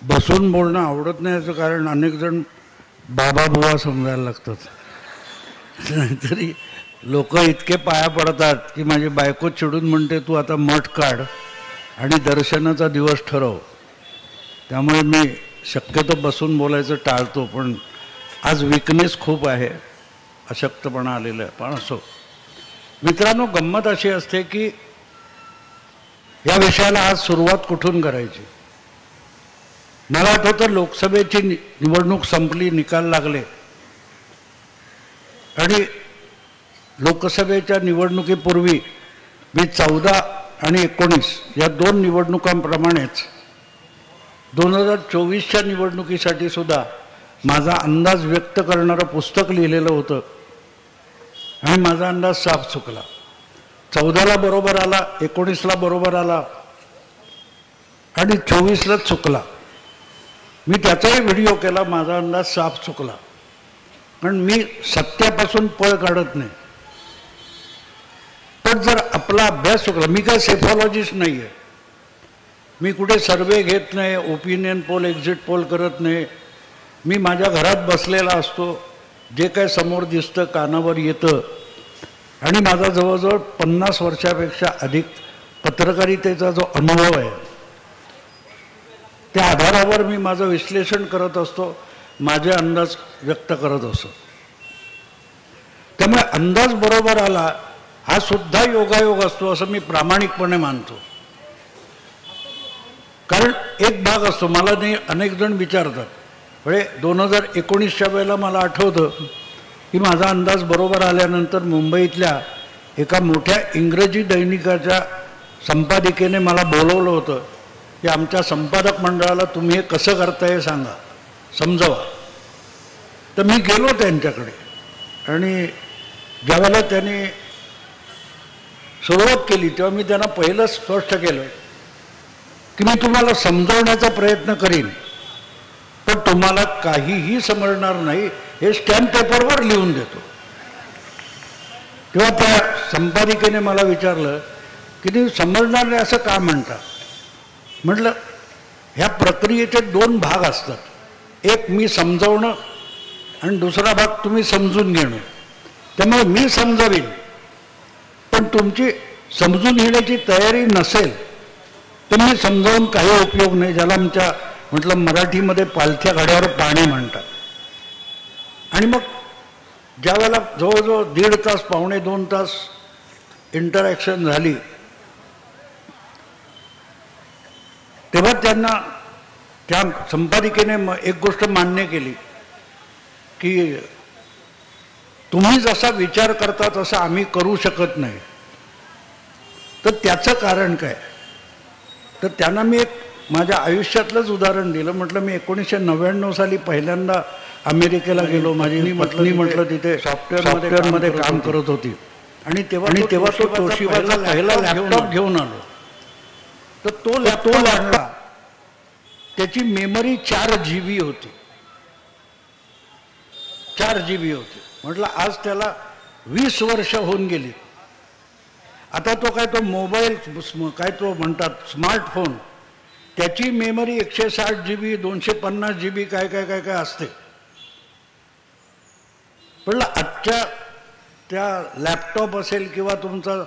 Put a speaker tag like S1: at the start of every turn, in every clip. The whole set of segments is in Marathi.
S1: बसून बोलणं आवडत नाही याचं कारण अनेक जण बाबा बुवा समजायला लागतात. नाहीतरी लोक इतके पाया पडतात की माझी बायको चिडून म्हणते तू आता मठ काढ आणि दर्शनाचा दिवस ठरव. त्यामुळे मी शक्यतो बसून बोलायचं टाळतो. पण आज विकनेस खूप आहे, अशक्तपणा आलेला आहे. पण असो मित्रांनो, गंमत अशी असते की या विषयाला आज सुरुवात कुठून करायची. मला आठवतं लोकसभेची निवडणूक संपली, निकाल लागले आणि लोकसभेच्या निवडणुकीपूर्वी मी 14 आणि 19 या दोन निवडणुकांप्रमाणेच 2024च्या निवडणुकीसाठी सुद्धा माझा अंदाज व्यक्त करणारं पुस्तक लिहिलेलं होतं आणि माझा अंदाज साफ चुकला. 14ला बरोबर आला, 19ला बरोबर आला आणि 24ला चुकला. मी त्याचाही व्हिडिओ केला. माझा अंदाज साफ चुकला, पण मी सत्यापासून पळ काढत नाही. पण जर आपला अभ्यास चुकला, मी काय सेफॉलॉजिस्ट नाही आहे, मी कुठे सर्वे घेत नाही, ओपिनियन पोल एक्झिट पोल करत नाही. मी माझ्या घरात बसलेला असतो, जे काय समोर दिसतं कानावर येतं आणि माझा जवळजवळ 50 वर्षापेक्षा अधिक पत्रकारितेचा जो अनुभव आहे त्या आधारावर मी माझं विश्लेषण करत असतो, माझे अंदाज व्यक्त करत असतो. त्यामुळे अंदाज बरोबर आला हा सुद्धा योगायोग असतो असं मी प्रामाणिकपणे मानतो. कारण एक भाग असतो, मला नाही अनेक जण विचारतात, म्हणजे 2019च्या वेळेला मला आठवतं की माझा अंदाज बरोबर आल्यानंतर मुंबईतल्या एका मोठ्या इंग्रजी दैनिकाच्या संपादिकेने मला बोलवलं होतं की आमच्या संपादक मंडळाला तुम्ही हे कसं करताय सांगा, समजवा. तर मी गेलो त्यांच्याकडे आणि ज्यावेळेला त्यांनी सुरुवात केली तेव्हा मी त्यांना पहिलं स्पष्ट केलं की मी तुम्हाला समजवण्याचा प्रयत्न करीन, पण तुम्हाला काहीही समजणार नाही हे स्टॅम्प पेपरवर लिहून देतो. तेव्हा त्या संपादिकेने मला विचारलं की तुम्ही समजणार नाही असं का म्हणता. म्हटलं ह्या प्रक्रियेचे 2 भाग असतात, एक मी समजवणं आणि दुसरा भाग तुम्ही समजून घेणं. त्यामुळे मी समजावीन, पण तुमची समजून घेण्याची तयारी नसेल तर मी समजावून काही उपयोग नाही. ज्याला आमच्या म्हटलं मराठीमध्ये पालथ्या गाड्यावर पाणी म्हणतात. आणि मग ज्या वेळेला जवळजवळ 1.5 तास, पावणे 2 तास इंटरॅक्शन झाली तेव्हा त्यांना त्या संपादिकेने एक गोष्ट मान्य केली की तुम्ही जसा विचार करता तसा आम्ही करू शकत नाही. तर त्याचं कारण काय. तर त्यांना मी एक माझ्या आयुष्यातलंच उदाहरण दिलं. म्हटलं मी 1999 साली पहिल्यांदा अमेरिकेला गेलो. माझी पत्नी म्हटलं तिथे सॉफ्टवेअरमध्ये काम करत होती आणि तेव्हा तो तोशिबाचा पहिला लॅपटॉप घेऊन आलो. तर तो लॅपटॉप आणला, त्याची मेमरी 4 GB होती. 4 GB होती. म्हटलं आज त्याला 20 वर्ष होऊन गेली. आता तो काय तो मोबाईल काय तो म्हणतात स्मार्टफोन, त्याची मेमरी 160 GB 250 GB काय काय काय काय असते. म्हटलं आजच्या त्या लॅपटॉप असेल किंवा तुमचा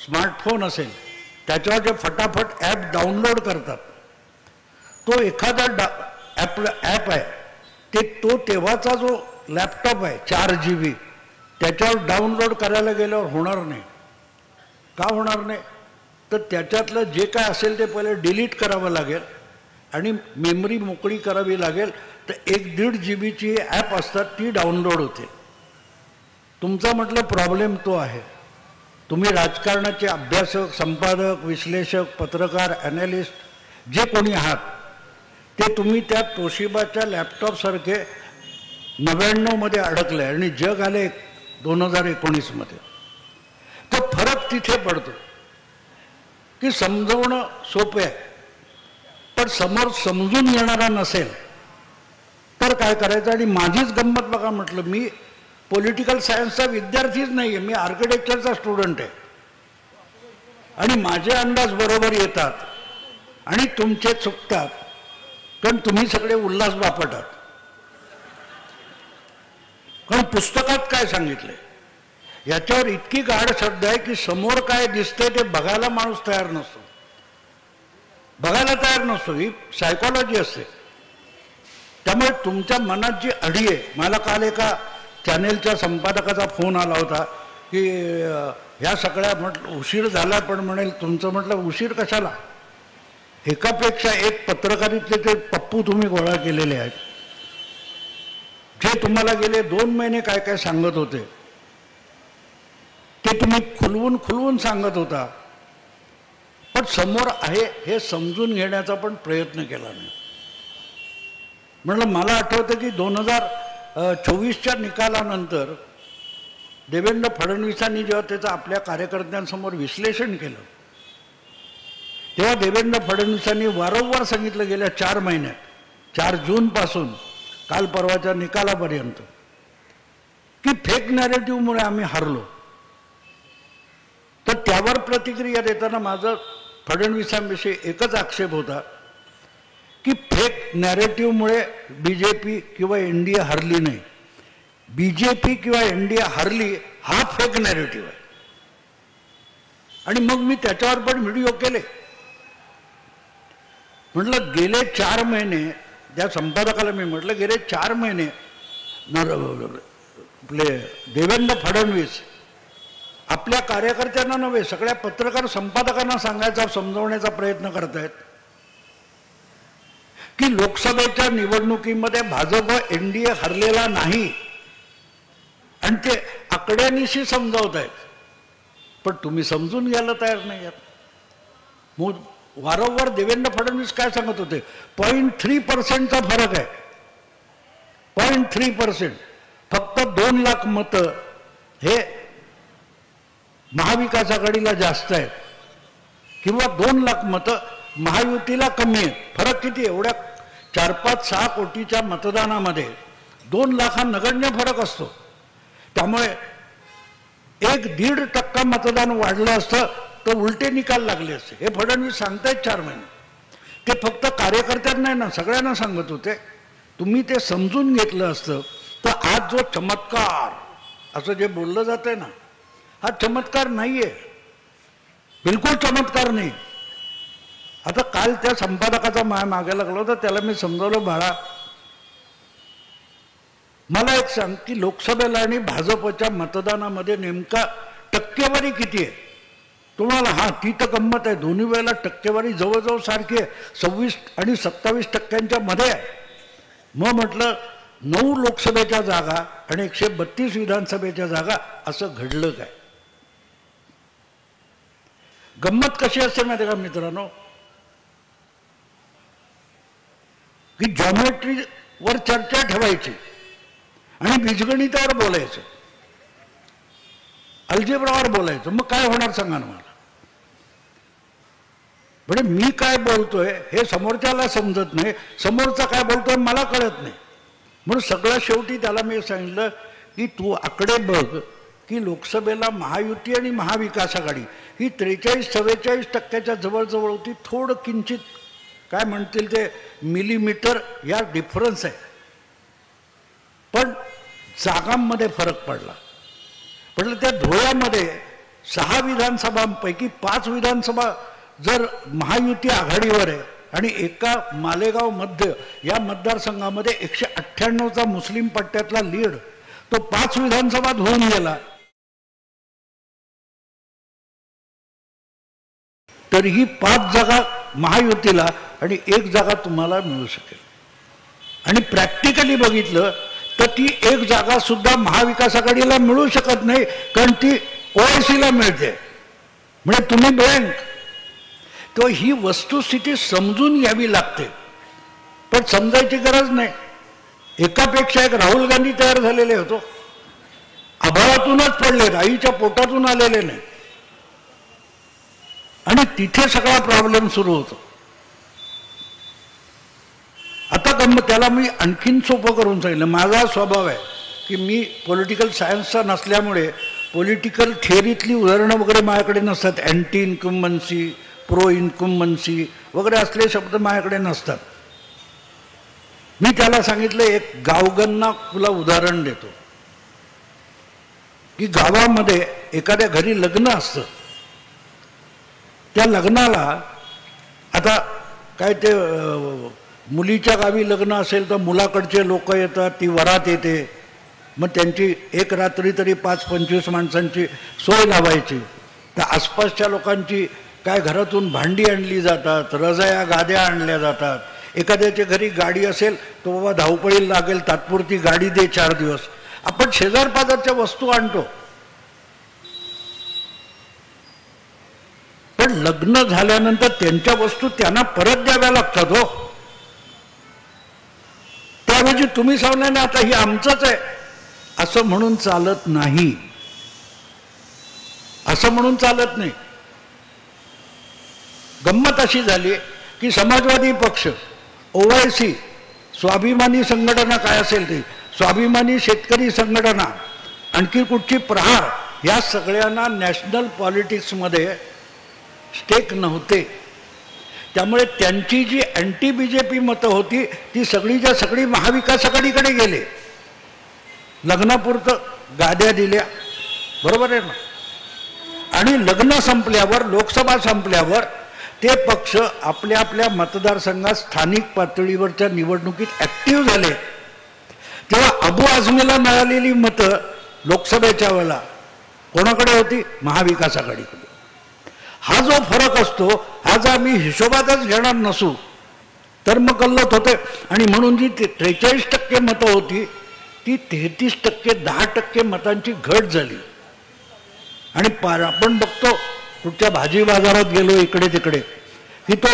S1: स्मार्टफोन असेल त्याच्यावर जे फटाफट ॲप डाउनलोड करतात, तो एखादा ॲप आहे ते तो तेव्हाचा जो लॅपटॉप आहे 4 GB त्याच्यावर डाउनलोड करायला गेल्यावर होणार नाही. का होणार नाही. तर त्याच्यातलं जे काय असेल ते पहिले डिलीट करावं लागेल आणि मेमरी मोकळी करावी लागेल. तर 1-1.5 GBची ॲप असतात ती डाउनलोड होते. तुमचा म्हटलं प्रॉब्लेम तो आहे. तुम्ही राजकारणाचे अभ्यासक, संपादक, विश्लेषक, पत्रकार, ॲनालिस्ट जे कोणी आहात ते तुम्ही त्या तोशिबाच्या लॅपटॉपसारखे 99 अडकले आणि जग आले 2019. तो फरक तिथे पडतो की समजवणं सोपं आहे, पण समोर समजून घेणारा नसेल तर काय करायचं. आणि माझीच गंमत बघा, म्हटलं मी पॉलिटिकल सायन्सचा विद्यार्थीच नाही आहे, मी आर्किटेक्चरचा स्टुडंट आहे आणि माझे अंदाज बरोबर येतात आणि तुमचे चुकतात. कारण तुम्ही सगळे उल्हास बापट आहात. कारण पुस्तकात काय सांगितलंय याच्यावर इतकी गाढ श्रद्धा आहे की समोर काय दिसतंय ते बघायला माणूस तयार नसतो, बघायला तयार नसतो. ही सायकॉलॉजी असते. त्यामुळे तुमच्या मनात जी अडी आहे, मला काल एका चॅनेलच्या संपादकाचा फोन आला होता की ह्या सगळ्या म्हटलं उशीर झाला, पण म्हणेल तुमचं म्हटलं उशीर कशाला, एकापेक्षा एक पत्रकारितेचे ते पप्पू तुम्ही गोळा केलेले आहेत, जे तुम्हाला गेले 2 महिने काय काय सांगत होते ते तुम्ही खुलवून खुलवून सांगत होता, पण समोर आहे हे समजून घेण्याचा पण प्रयत्न केला नाही. म्हटलं मला आठवतं की 2024च्या निकालानंतर देवेंद्र फडणवीसांनी जेव्हा त्याचं आपल्या कार्यकर्त्यांसमोर विश्लेषण केलं, तेव्हा देवेंद्र फडणवीसांनी वारंवार सांगितलं गेल्या 4 महिन्यात 4 जूनपासून काल परवाच्या निकालापर्यंत की फेक नॅरेटिव्हमुळे आम्ही हारलो. तर त्यावर प्रतिक्रिया देताना माझा फडणवीसांविषयी एकच आक्षेप होता की फेक नॅरेटिव्हमुळे बीजेपी किंवा एनडीए हरली नाही, बीजेपी किंवा एनडीए हरली हा फेक नॅरेटिव्ह आहे. आणि मग मी त्याच्यावर पण व्हिडिओ केले. म्हटलं गेले 4 महिने त्या संपादकाला मी म्हटलं गेले 4 महिने आपले देवेंद्र फडणवीस आपल्या कार्यकर्त्यांना नव्हे सगळ्या पत्रकार संपादकांना सांगायचा समजवण्याचा प्रयत्न करतायत की लोकसभेच्या निवडणुकीमध्ये भाजप एनडीए हरलेला नाही, आणि ते आकड्यानिशी समजावत आहेत, पण तुम्ही समजून घ्यायला तयार नाही आहात. वारंवार देवेंद्र फडणवीस काय सांगत होते, 0.3%चा फरक आहे, 0.3%. फक्त 2 लाख मतं हे महाविकास आघाडीला जास्त आहेत किंवा 2 लाख मतं महायुतीला कमी आहेत. फरक किती? एवढ्या 4-5-6 कोटीच्या मतदानामध्ये 2 लाख हा नगण्य फरक असतो. त्यामुळे 1-1.5% मतदान वाढलं असतं तर उलटे निकाल लागले असते. हे फडणवीस सांगतायत 4 महिने. ते फक्त कार्यकर्त्यांना ना सगळ्यांना सांगत होते. तुम्ही ते समजून घेतलं असतं तर आज जो चमत्कार असं जे बोललं जातंय ना, हा चमत्कार नाहीये, बिलकुल चमत्कार नाही. आता काल त्या संपादकाचा मागे लागला होता, त्याला मी समजावलं, बाळा मला एक सांग की लोकसभेला आणि भाजपच्या मतदानामध्ये नेमका टक्केवारी किती आहे? तुम्हाला हा ती तर गंमत आहे, दोन्ही वेळेला टक्केवारी जवळजवळ सारखी आहे, 26 आणि 27% मध्ये आहे. मग म्हटलं 9 लोकसभेच्या जागा आणि 132 विधानसभेच्या जागा, असं घडलं काय? गंमत कशी असते माहिती का मित्रांनो, की जॉमेट्रीवर चर्चा ठेवायची आणि बीजगणितावर बोलायचं, अल्जेब्रावर बोलायचं. मग काय होणार सांगा ना मला. म्हणजे मी काय बोलतोय हे समोरच्याला समजत नाही, समोरचा काय बोलतोय मला कळत नाही. म्हणून सगळं शेवटी त्याला मी सांगितलं की तू आकडे बघ की लोकसभेला महायुती आणि महाविकास आघाडी ही 43-44% जवळजवळ होती. थोडं किंचित काय म्हणतील ते मिलीमीटर या डिफरन्स आहे, पण जागांमध्ये फरक पडला. म्हटलं त्या धुळ्यामध्ये 6 विधानसभांपैकी 5 विधानसभा जर महायुती आघाडीवर आहे आणि एका मालेगाव मध्य या मतदारसंघामध्ये 198चा मुस्लिम पट्ट्यातला लीड, तो 5 विधानसभा धुवून गेला. तरीही 5 जागा महायुतीला आणि 1 जागा तुम्हाला मिळू शकेल. आणि प्रॅक्टिकली बघितलं तर ती 1 जागा सुद्धा महाविकास आघाडीला मिळू शकत नाही, कारण ती ओआयसीला मिळते. म्हणजे तुम्ही बँक तो ही वस्तुस्थिती समजून घ्यावी लागते, पण समजायची गरज नाही. एकापेक्षा एक राहुल गांधी तयार झालेले होतो, आभाळातूनच पडलेत, आईच्या पोटातून आलेले नाही, आणि तिथे सगळा प्रॉब्लेम सुरू होतो. आता त्याला मी आणखीन सोपं करून सांगितलं. माझा स्वभाव आहे की मी पॉलिटिकल सायन्सचा नसल्यामुळे पॉलिटिकल थिअरीतली उदाहरणं वगैरे माझ्याकडे नसतात. अँटी इन्कम्बन्सी, प्रो इन्कम्बन्सी वगैरे असले शब्द माझ्याकडे नसतात. मी त्याला सांगितलं, एक गावगणना तुला उदाहरण देतो की गावामध्ये एखाद्या घरी लग्न असतं, त्या लग्नाला आता काय ते मुलीच्या गावी लग्न असेल तर मुलाकडचे लोक येतात, ती वरात येते, मग त्यांची एक रात्री तरी 5-25 माणसांची सोय लावायची. तर आसपासच्या लोकांची काय घरातून भांडी आणली जातात, रजाया गाद्या आणल्या जातात. एखाद्याच्या घरी गाडी असेल तो बाबा धावपळीला लागेल, तात्पुरती गाडी दे 4 दिवस. आपण शेजारपाजारच्या वस्तू आणतो, पण लग्न झाल्यानंतर त्यांच्या वस्तू त्यांना परत द्याव्या लागतात हो. त्याऐवजी तुम्ही सांगणार ना आता ही आमचंच आहे असं म्हणून चालत नाही, असं म्हणून चालत नाही. गंमत अशी झाली की समाजवादी पक्ष, OIC, स्वाभिमानी संघटना काय असेल ती, स्वाभिमानी शेतकरी संघटना, आणखी कुठची प्रहार, या सगळ्यांना नॅशनल पॉलिटिक्समध्ये स्टेक नव्हते. त्यामुळे त्यांची जी अँटी BJP मतं होती ती सगळीच्या सगळी महाविकास आघाडीकडे गेले. लग्नापुरतं गाद्या दिल्या, बरोबर आहे ना. आणि लग्न संपल्यावर, लोकसभा संपल्यावर ते पक्ष आपल्या आपल्या मतदारसंघात स्थानिक पातळीवरच्या निवडणुकीत ॲक्टिव्ह झाले. तेव्हा अबू आझमीला मिळालेली मतं लोकसभेच्या वेळेला कोणाकडे होती? महाविकास आघाडीकडे. हा जो फरक असतो, हा जर आम्ही हिशोबातच घेणार नसू तर मग गल्लत होते. आणि म्हणून जी 43% मतं होती ती 33%, 10% मतांची घट झाली. आणि आपण बघतो कुठच्या भाजी बाजारात गेलो इकडे तिकडे की तो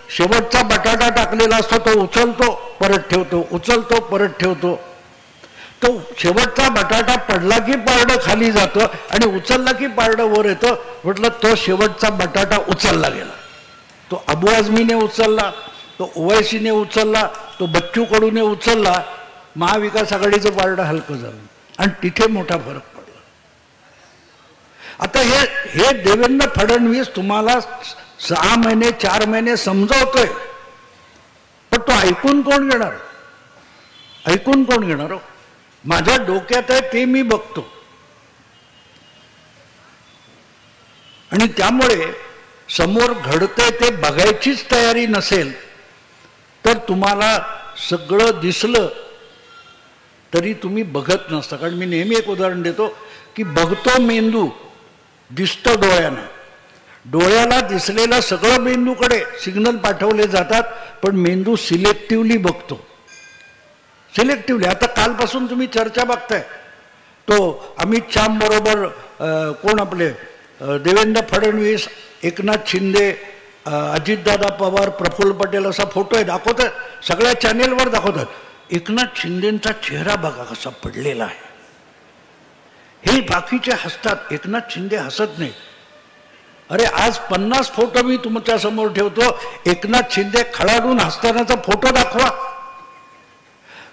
S1: शेवटचा बटाटा टाकलेला असतो, तो उचलतो परत ठेवतो, उचलतो परत ठेवतो. तो शेवटचा बटाटा पडला की पारडं खाली जातं आणि उचलला की पारडं वर येतं. म्हटलं तो शेवटचा बटाटा उचलला गेला. तो अबू आझमीने उचलला, तो OICने उचलला, तो बच्चू कडूने उचलला. महाविकास आघाडीचं पारडं हलकं झालं आणि तिथे मोठा फरक पडला. आता हे देवेंद्र फडणवीस तुम्हाला 6 महिने 4 महिने समजावतोय, पण तो ऐकून कोण घेणार? ऐकून कोण घेणार? माझ्या डोक्यात आहे ते मी बघतो. आणि त्यामुळे समोर घडतंय ते बघायचीच तयारी नसेल तर तुम्हाला सगळं दिसलं तरी तुम्ही बघत नसता. कारण मी नेहमी एक उदाहरण देतो की बघतो मेंदू, दिसतं डोळ्यानं. डोळ्याला दिसलेलं सगळं मेंदूकडे सिग्नल पाठवले जातात, पण मेंदू सिलेक्टिव्हली बघतो, सिलेक्टिव्हली. आता कालपासून तुम्ही चर्चा बघताय, तो अमित शहा बरोबर कोण आपले देवेंद्र फडणवीस, एकनाथ शिंदे, अजितदादा पवार, प्रफुल्ल पटेल असा फोटो आहे, दाखवतात सगळ्या चॅनेलवर दाखवतात. एकनाथ शिंदेचा चेहरा बघा कसा पडलेला आहे. हे बाकीचे हसतात, एकनाथ शिंदे हसत नाही. अरे आज 50 फोटो मी तुमच्या समोर ठेवतो, एकनाथ शिंदे खळाडून हसतानाचा फोटो दाखवा.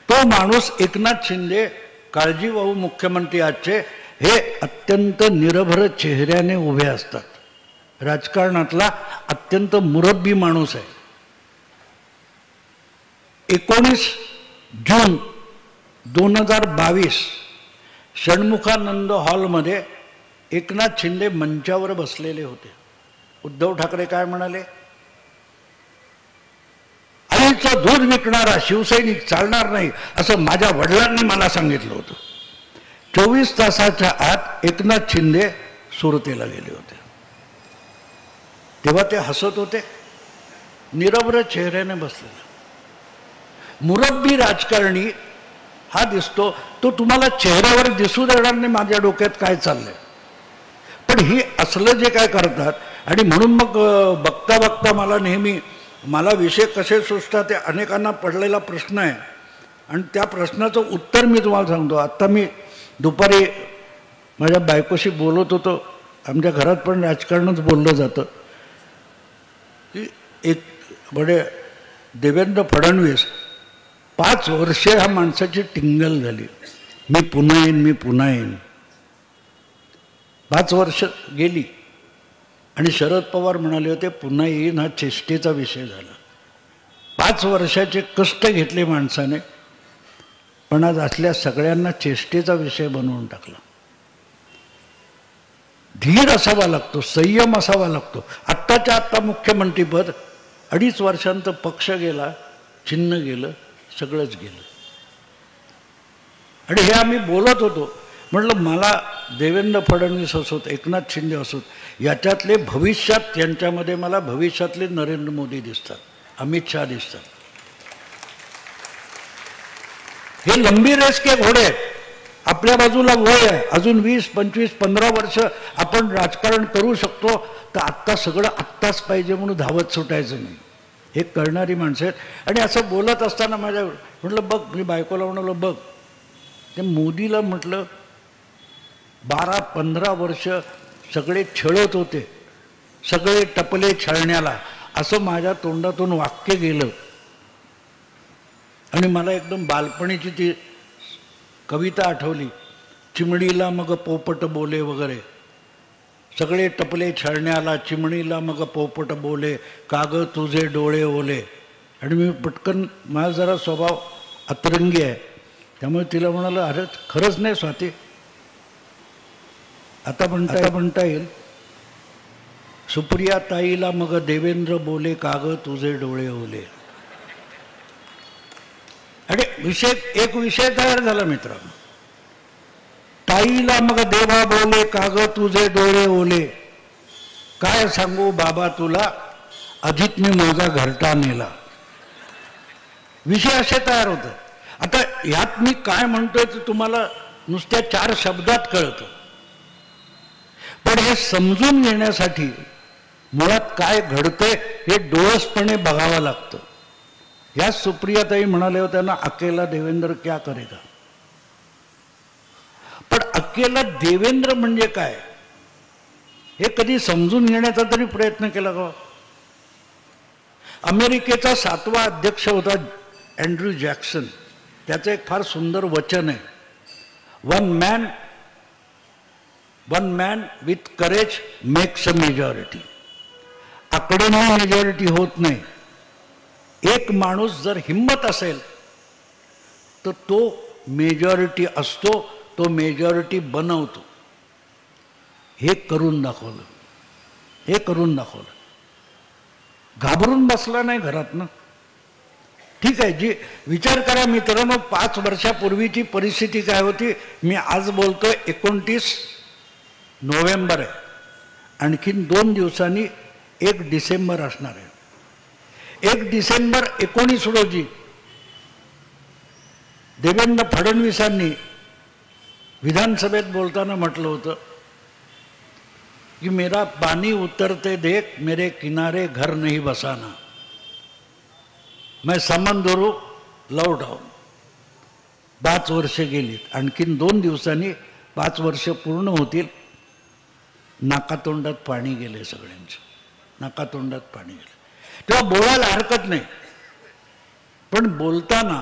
S1: तो माणूस एकनाथ शिंदे, काळजीवाहू मुख्यमंत्री आजचे, हे अत्यंत निरभर चेहऱ्याने उभे असतात. राजकारणातला अत्यंत मुरब्बी माणूस आहे. 19 जून 2022 षण्मुखानंद हॉलमध्ये एकनाथ शिंदे मंचावर बसलेले होते. उद्धव ठाकरे काय म्हणाले? आईचं दूध विकणारा शिवसैनिक चालणार नाही असं माझ्या वडिलांनी मला सांगितलं होतं. 24 तासाच्या आत एकनाथ शिंदे सुरतेला गेले होते. तेव्हा ते हसत होते, निरभ्र चेहऱ्याने बसलेला. मुरब्बी राजकारणी हा दिसतो, तो तुम्हाला चेहऱ्यावर दिसू देणार नाही माझ्या डोक्यात काय चाललंय. पण ही असलं जे काय करतात, आणि म्हणून मग बघता बघता मला नेहमी मला विषय कसे सुचतात ते अनेकांना पडलेला प्रश्न आहे. आणि त्या प्रश्नाचं उत्तर मी तुम्हाला सांगतो. आत्ता मी दुपारी माझ्या बायकोशी बोलत होतो. आमच्या घरात पण राजकारणच बोललं जातं की एक बडे देवेंद्र फडणवीस 5 वर्षे ह्या माणसाची टिंगल झाली, मी पुन्हा येईन, मी पुन्हा येईन. 5 वर्ष गेली आणि शरद पवार म्हणाले होते पुन्हा येईन, हा चेष्टेचा विषय झाला. 5 वर्षाचे कष्ट घेतले माणसाने, पण आज असल्या सगळ्यांना चेष्टेचा विषय बनवून टाकला. धीर असावा लागतो, संयम असावा लागतो. आत्ताच्या आत्ता मुख्यमंत्रीपद 2.5 वर्षांत पक्ष गेला, चिन्ह गेलं, सगळंच गेलं. आणि हे आम्ही बोलत होतो. म्हटलं मला देवेंद्र फडणवीस असोत, एकनाथ शिंदे असोत, याच्यातले भविष्यात यांच्यामध्ये मला भविष्यातले नरेंद्र मोदी दिसतात, अमित शहा दिसतात. हे लंबी रेस के घोडे आहेत. आपल्या बाजूला वय आहे, अजून 20, 25, 15 वर्ष आपण राजकारण करू शकतो. तर आत्ता सगळं आत्ताच पाहिजे म्हणून धावत सुटायचं नाही. हे करणारी माणसं आहेत. आणि असं बोलत असताना माझ्या म्हटलं बघ, मी बायकोला म्हणालो बघ, ते मोदीला म्हटलं 12-15 वर्ष सगळे छळत होते, सगळे टपले छळण्याला, असं माझ्या तोंडातून वाक्य गेलं. आणि मला एकदम बालपणीची ती कविता आठवली, चिमणीला मग पोपट बोले वगैरे, सगळे टपले छळण्याला, चिमणीला मग पोपट बोले, काग तुझे डोळे ओले. आणि मी पटकन, माझा जरा स्वभाव अतरंगी आहे, त्यामुळे तिला म्हणालं अरे खरंच नाही स्वाती, आता म्हणता येईल, सुप्रिया ताईला मग देवेंद्र बोले, काग तुझे डोळे ओले. आणि एक विषय तयार झाला मित्रांनो. ताईला मग देवा बोले, काग तुझे डोळे ओले, काय सांगू बाबा तुला, अजित मी माझा घरटा नेला. विषय असे तयार होतं. आता यात मी काय म्हणतोय ते तुम्हाला नुसत्या 4 शब्दात कळतं, पण हे समजून घेण्यासाठी मुळात काय घडतंय हे डोळसपणे बघावं लागतं. या सुप्रियाताई म्हणाले होत्या ना, अकेला देवेंद्र क्या करेगा. पण अकेला देवेंद्र म्हणजे काय हे कधी समजून घेण्याचा तरी प्रयत्न केला का. अमेरिकेचा 7वा अध्यक्ष होता अँड्र्यू जॅक्सन. त्याचं एक फार सुंदर वचन आहे, one man with courage makes a majority. आकडेने मेजॉरिटी होत नाही. एक माणूस जर हिम्मत असेल तर तो मेजॉरिटी असतो, तो मेजॉरिटी बनवतो. हे करून दाखवलं. घाबरून बसला नाही घरात ना. ठीक आहे, जी विचार करा मित्रांनो, 5 वर्षापूर्वीची परिस्थिती काय होती. मी आज बोलतोय 29 नोव्हेंबर आहे, आणखीन 2 दिवसांनी 1 डिसेंबर असणार आहे. 1 डिसेंबर 19 रोजी देवेंद्र फडणवीसांनी विधानसभेत बोलताना म्हटलं होतं की मेरा पानी उतरते देख मेरे किनारे घर नहीं बसाना, मैं समंदरू लौट आऊं. 5 वर्ष गेलीत, आणखीन 2 दिवसांनी 5 वर्ष पूर्ण होतील. नाकातोंडात पाणी गेले सगळ्यांचं, नाकातोंडात पाणी गेलं. तेव्हा बोलायला हरकत नाही, पण बोलताना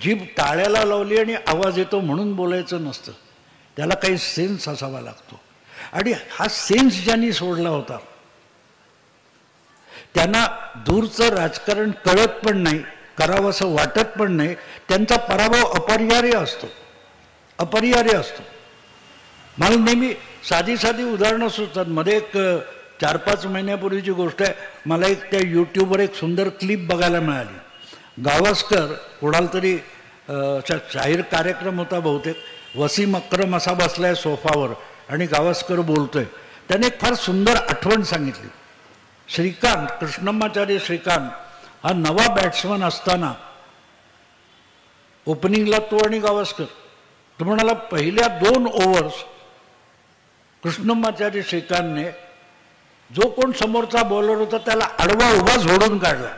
S1: जीभ टाळ्याला लावली आणि आवाज येतो म्हणून बोलायचं नसतं. त्याला काही सेन्स असावा लागतो. आणि हा सेन्स ज्यांनी सोडला होता त्यांना दूरचं राजकारण कळत पण नाही, करावंसं वाटत पण नाही. त्यांचा पराभव अपरिहार्य असतो. मला नेहमी साधी उदाहरणं सुचतात. मध्ये एक 4-5 महिन्यापूर्वीची गोष्ट आहे. मला एक त्या यूट्यूबवर एक सुंदर क्लिप बघायला मिळाली. गावस्कर कोणाला तरी जाहीर कार्यक्रम होता बहुतेक, वसीम अक्रम असा बसलाय सोफावर आणि गावस्कर बोलतोय. त्याने एक फार सुंदर आठवण सांगितली. श्रीकांत, कृष्णम्माचार्य श्रीकांत हा नवा बॅट्समन असताना ओपनिंगला तो आणि गावस्कर. तो म्हणाला पहिल्या 2 ओव्हर्स कृष्णम्माचार्य श्रीकांतने जो कोण समोरचा बॉलर होता त्याला आडवा उभा झोडून काढला.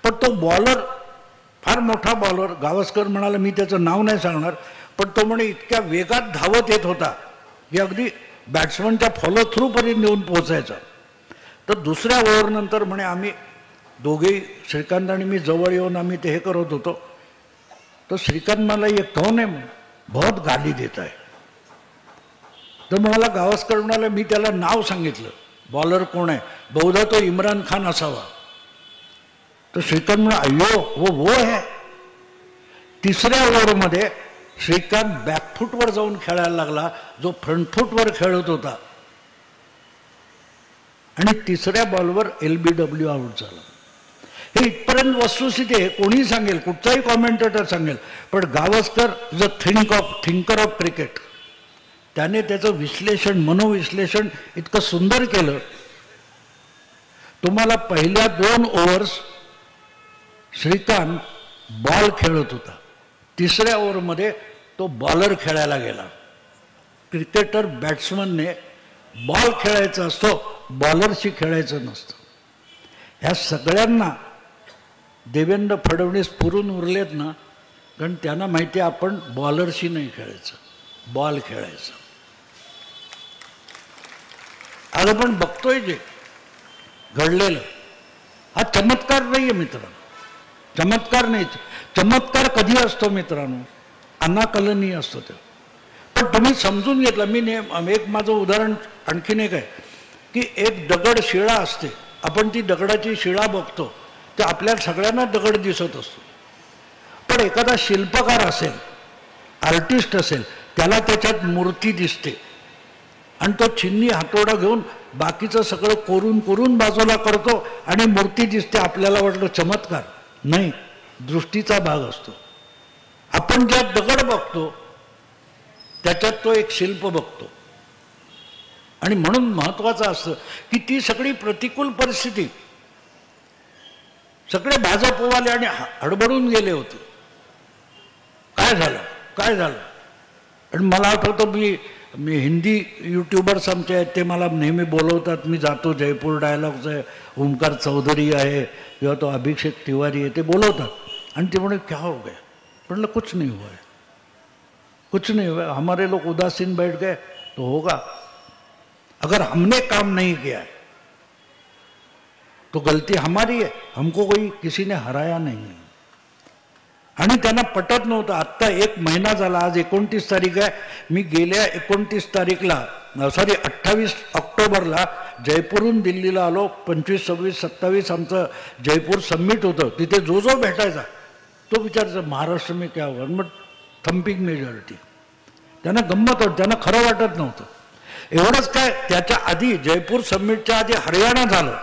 S1: पण तो बॉलर फार मोठा बॉलर, गावस्कर म्हणाला मी त्याचं नाव नाही सांगणार, पण तो म्हणे इतक्या वेगात धावत येत होता की अगदी बॅट्समनच्या फॉलो थ्रू पर्यंत येऊन पोहोचायचा. तर दुसऱ्या ओव्हरनंतर म्हणे आम्ही दोघेही, श्रीकांत आणि मी जवळ येऊन आम्ही ते हे करत होतो. तर श्रीकांत मला ये कौन है, बहुत गाली देता है. तर म्हणाला, गावस्कर म्हणाला मी त्याला नाव सांगितलं, बॉलर कोण आहे, बहुधा तो इम्रान खान असावा. तर श्रीकांत म्हणा अय्यो वो है. तिसऱ्या ओव्हरमध्ये श्रीकांत बॅकफूटवर जाऊन खेळायला लागला, जो फ्रंटफूटवर खेळत होता, आणि तिसऱ्या बॉलवर LBW आउट झाला. हे इथपर्यंत वस्तुस्थिती आहे. कोणी सांगेल, कुठचाही कॉमेंटेटर सांगेल, पण Gavaskar is a thinker of cricket. त्याने त्याचं विश्लेषण, मनोविश्लेषण इतकं सुंदर केलं. तुम्हाला पहिल्या 2 ओव्हर्स श्रीकांत बॉल खेळत होता, तिसऱ्या ओव्हरमध्ये तो बॉलर खेळायला गेला. क्रिकेटर बॅट्समनने बॉल खेळायचा असतो, बॉलरशी खेळायचं नसतं. ह्या सगळ्यांना देवेंद्र फडणवीस पुरून उरलेत ना, कारण त्यांना माहिती आहे आपण बॉलरशी नाही खेळायचं, बॉल खेळायचं. आज आपण बघतोय जे घडलेलं, हा चमत्कार नाही आहे मित्रांनो, चमत्कार नाही. चमत्कार कधी असतो मित्रांनो? अनाकलनीय असतो ते. पण तुम्ही समजून घेतलं. मी एक माझं उदाहरण आणखीन एक आहे की एक दगड शिळा असते, आपण ती दगडाची शिळा बघतो, ते आपल्या सगळ्यांना दगड दिसत असतो. पण एखादा शिल्पकार असेल, आर्टिस्ट असेल, त्याला त्याच्यात मूर्ती दिसते, आणि तो चिन्नी हातोडा घेऊन बाकीचं सगळं कोरून कोरून बाजूला करतो आणि मूर्ती दिसते. आपल्याला वाटलं चमत्कार. नाही, दृष्टीचा भाग असतो. आपण ज्या दगड बघतो त्याच्यात तो एक शिल्प बघतो. आणि म्हणून महत्वाचं असतं की ती सगळी प्रतिकूल परिस्थिती, सगळे भाजपवाले आणि हडबडून गेले होते. काय झालं. आणि मला आठवतं, मी हिंदी यूट्यूबर्स आमचे आहेत, ते मला नेहमी बोलवतात. मी जातो, जयपूर डायलॉग्स आहे, ओमकार चौधरी आहे किंवा तो अभिषेक तिवारी आहे, ते बोलवतात. आणि ते म्हणे क्या हो गया? म्हणलं कुछ नहीं हुआ है, हमारे लोग उदासीन बैठ गए तो होगा. अगर हमने काम नहीं किया है तो गलती हमारी है, हमको कोई किसी ने हराया नहीं है. आणि त्यांना पटत नव्हतं. आत्ता 1 महिना झाला, आज 29 तारीख आहे. मी गेल्या 29 तारीखला 28 ऑक्टोबरला जयपूरहून दिल्लीला आलो. 25, 26, 27 आमचं जयपूर समिट होतं. तिथे जो भेटायचा तो विचारायचा महाराष्ट्र में क्या होगा. मग थम्पिंग मेजॉरिटी. त्यांना गंमत होती, त्यांना खरं वाटत नव्हतं. एवढंच काय, त्याच्या आधी जयपूर समिटच्या आधी हरियाणा झालं,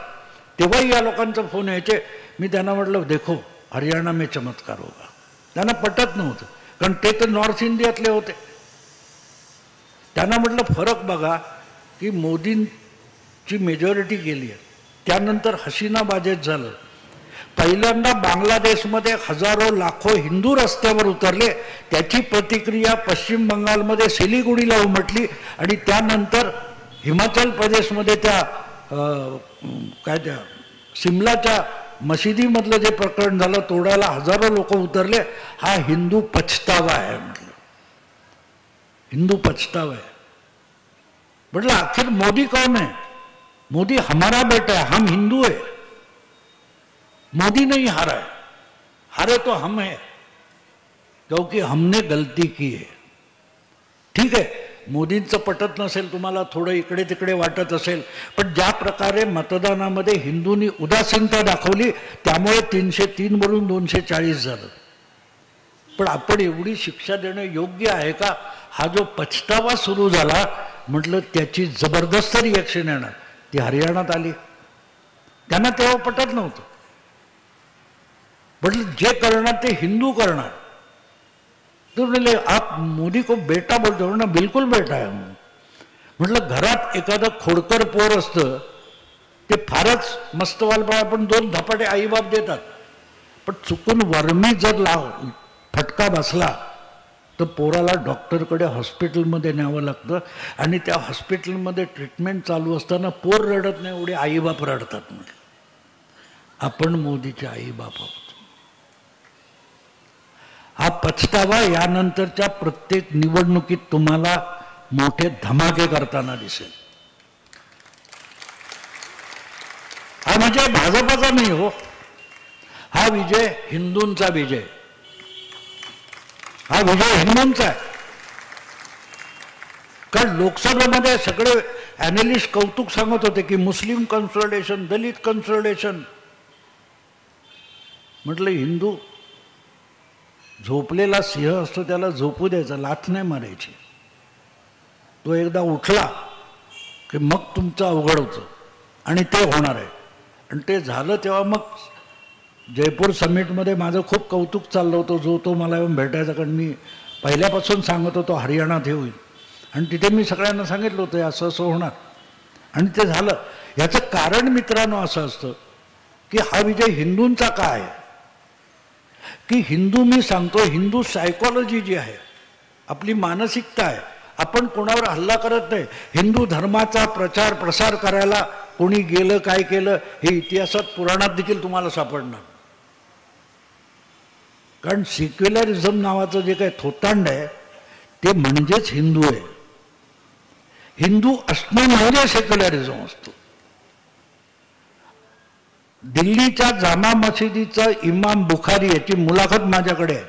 S1: तेव्हाही या लोकांचा फोन यायचे. मी त्यांना म्हटलं देखो हरियाणा में चमत्कार होगा. त्यांना पटत नव्हतं, कारण ते तर नॉर्थ इंडियातले होते. त्यांना म्हटलं फरक बघा की मोदींची मेजॉरिटी गेली आहे, त्यानंतर हसीनाबाजीत झालं. पहिल्यांदा बांगलादेशमध्ये हजारो लाखो हिंदू रस्त्यावर उतरले, त्याची प्रतिक्रिया पश्चिम बंगालमध्ये सिलिगुडीला उमटली. आणि त्यानंतर हिमाचल प्रदेशमध्ये त्या त्या सिमलाच्या मशिदीमधलं जे प्रकरण झालं, तोडायला हजारो लोक उतरले. हा हिंदू पछतावा आहे म्हटलं, हिंदू पछतावा आहे. म्हटलं आखिर मोदी कौन है? मोदी हमारा बेटा है, हम हिंदू है. मोदी नहीं हारा है, हारे तो हम है, क्योंकि हमने गलती की है. ठीक आहे, मोदींचं पटत नसेल, तुम्हाला थोडं इकडे तिकडे वाटत असेल, पण ज्या प्रकारे मतदानामध्ये हिंदूंनी उदासीनता दाखवली, त्यामुळे 303 वरून 240 झालं. पण आपण एवढी शिक्षा देणं योग्य आहे का? हा जो पछतावा सुरू झाला, म्हटलं त्याची जबरदस्त रिॲक्शन येणार. ती हरियाणात आली. त्यांना तेव्हा पटत नव्हतं. म्हटलं जे करणार ते हिंदू करणार. तो बोले आप मोदी को बेटा बोलते हो ना? बिलकुल बेटा आहे. म्हटलं घरात एखादं खोडकर पोर असतं, ते फारच मस्त वालपणा, पण 2 धपाटे आईबाप देतात. पण चुकून वर्मी जर फटका बसला तर पोराला डॉक्टरकडे हॉस्पिटलमध्ये न्यावं लागतं. आणि त्या हॉस्पिटलमध्ये ट्रीटमेंट चालू असताना पोर रडत नाही, एवढे आईबाप रडतात. म्हटलं आपण मोदीचे आईबाप आहोत. हा पछतावा यानंतरच्या प्रत्येक निवडणुकीत तुम्हाला मोठे धमाके करताना दिसेल. हा विजय भाजपाचा नाही हो, हा विजय हिंदूंचा विजय, हा विजय हिंदूंचा आहे. कारण लोकसभेमध्ये सगळे ॲनालिस्ट कौतुक सांगत होते की मुस्लिम कन्सोलिडेशन, दलित कन्सोलिडेशन. म्हटलं हिंदू झोपलेला सिंह असतो त्याला झोपू द्यायचा, लाथ नाही मारायची. तो एकदा उठला की मग तुमचं अवघड होतं आणि ते होणार आहे. आणि ते झालं तेव्हा मग जयपूर समिटमध्ये माझं खूप कौतुक चाललं होतं. जो तो मला येऊन भेटायचा, कारण मी पहिल्यापासून सांगत होतो हरियाणात हे होईल. आणि तिथे मी सगळ्यांना सांगितलं होतं असं असं होणार आणि ते झालं. याचं कारण मित्रांनो असं असतं की हा विजय हिंदूंचा का आहे की हिंदू, मी सांगतो हिंदू सायकॉलॉजी जी आहे, आपली मानसिकता आहे, आपण कोणावर हल्ला करत नाही. हिंदू धर्माचा प्रचार प्रसार करायला कोणी गेलं काय केलं हे इतिहासात पुराणात देखील तुम्हाला सापडणार. कारण सेक्युलरिझम नावाचं जे काही थोतांड आहे ते म्हणजेच हिंदू आहे. हिंदू असणं म्हणजे सेक्युलरिझम असतो. दिल्लीच्या जामा मशिदीचा इमाम बुखारी याची मुलाखत माझ्याकडे आहे.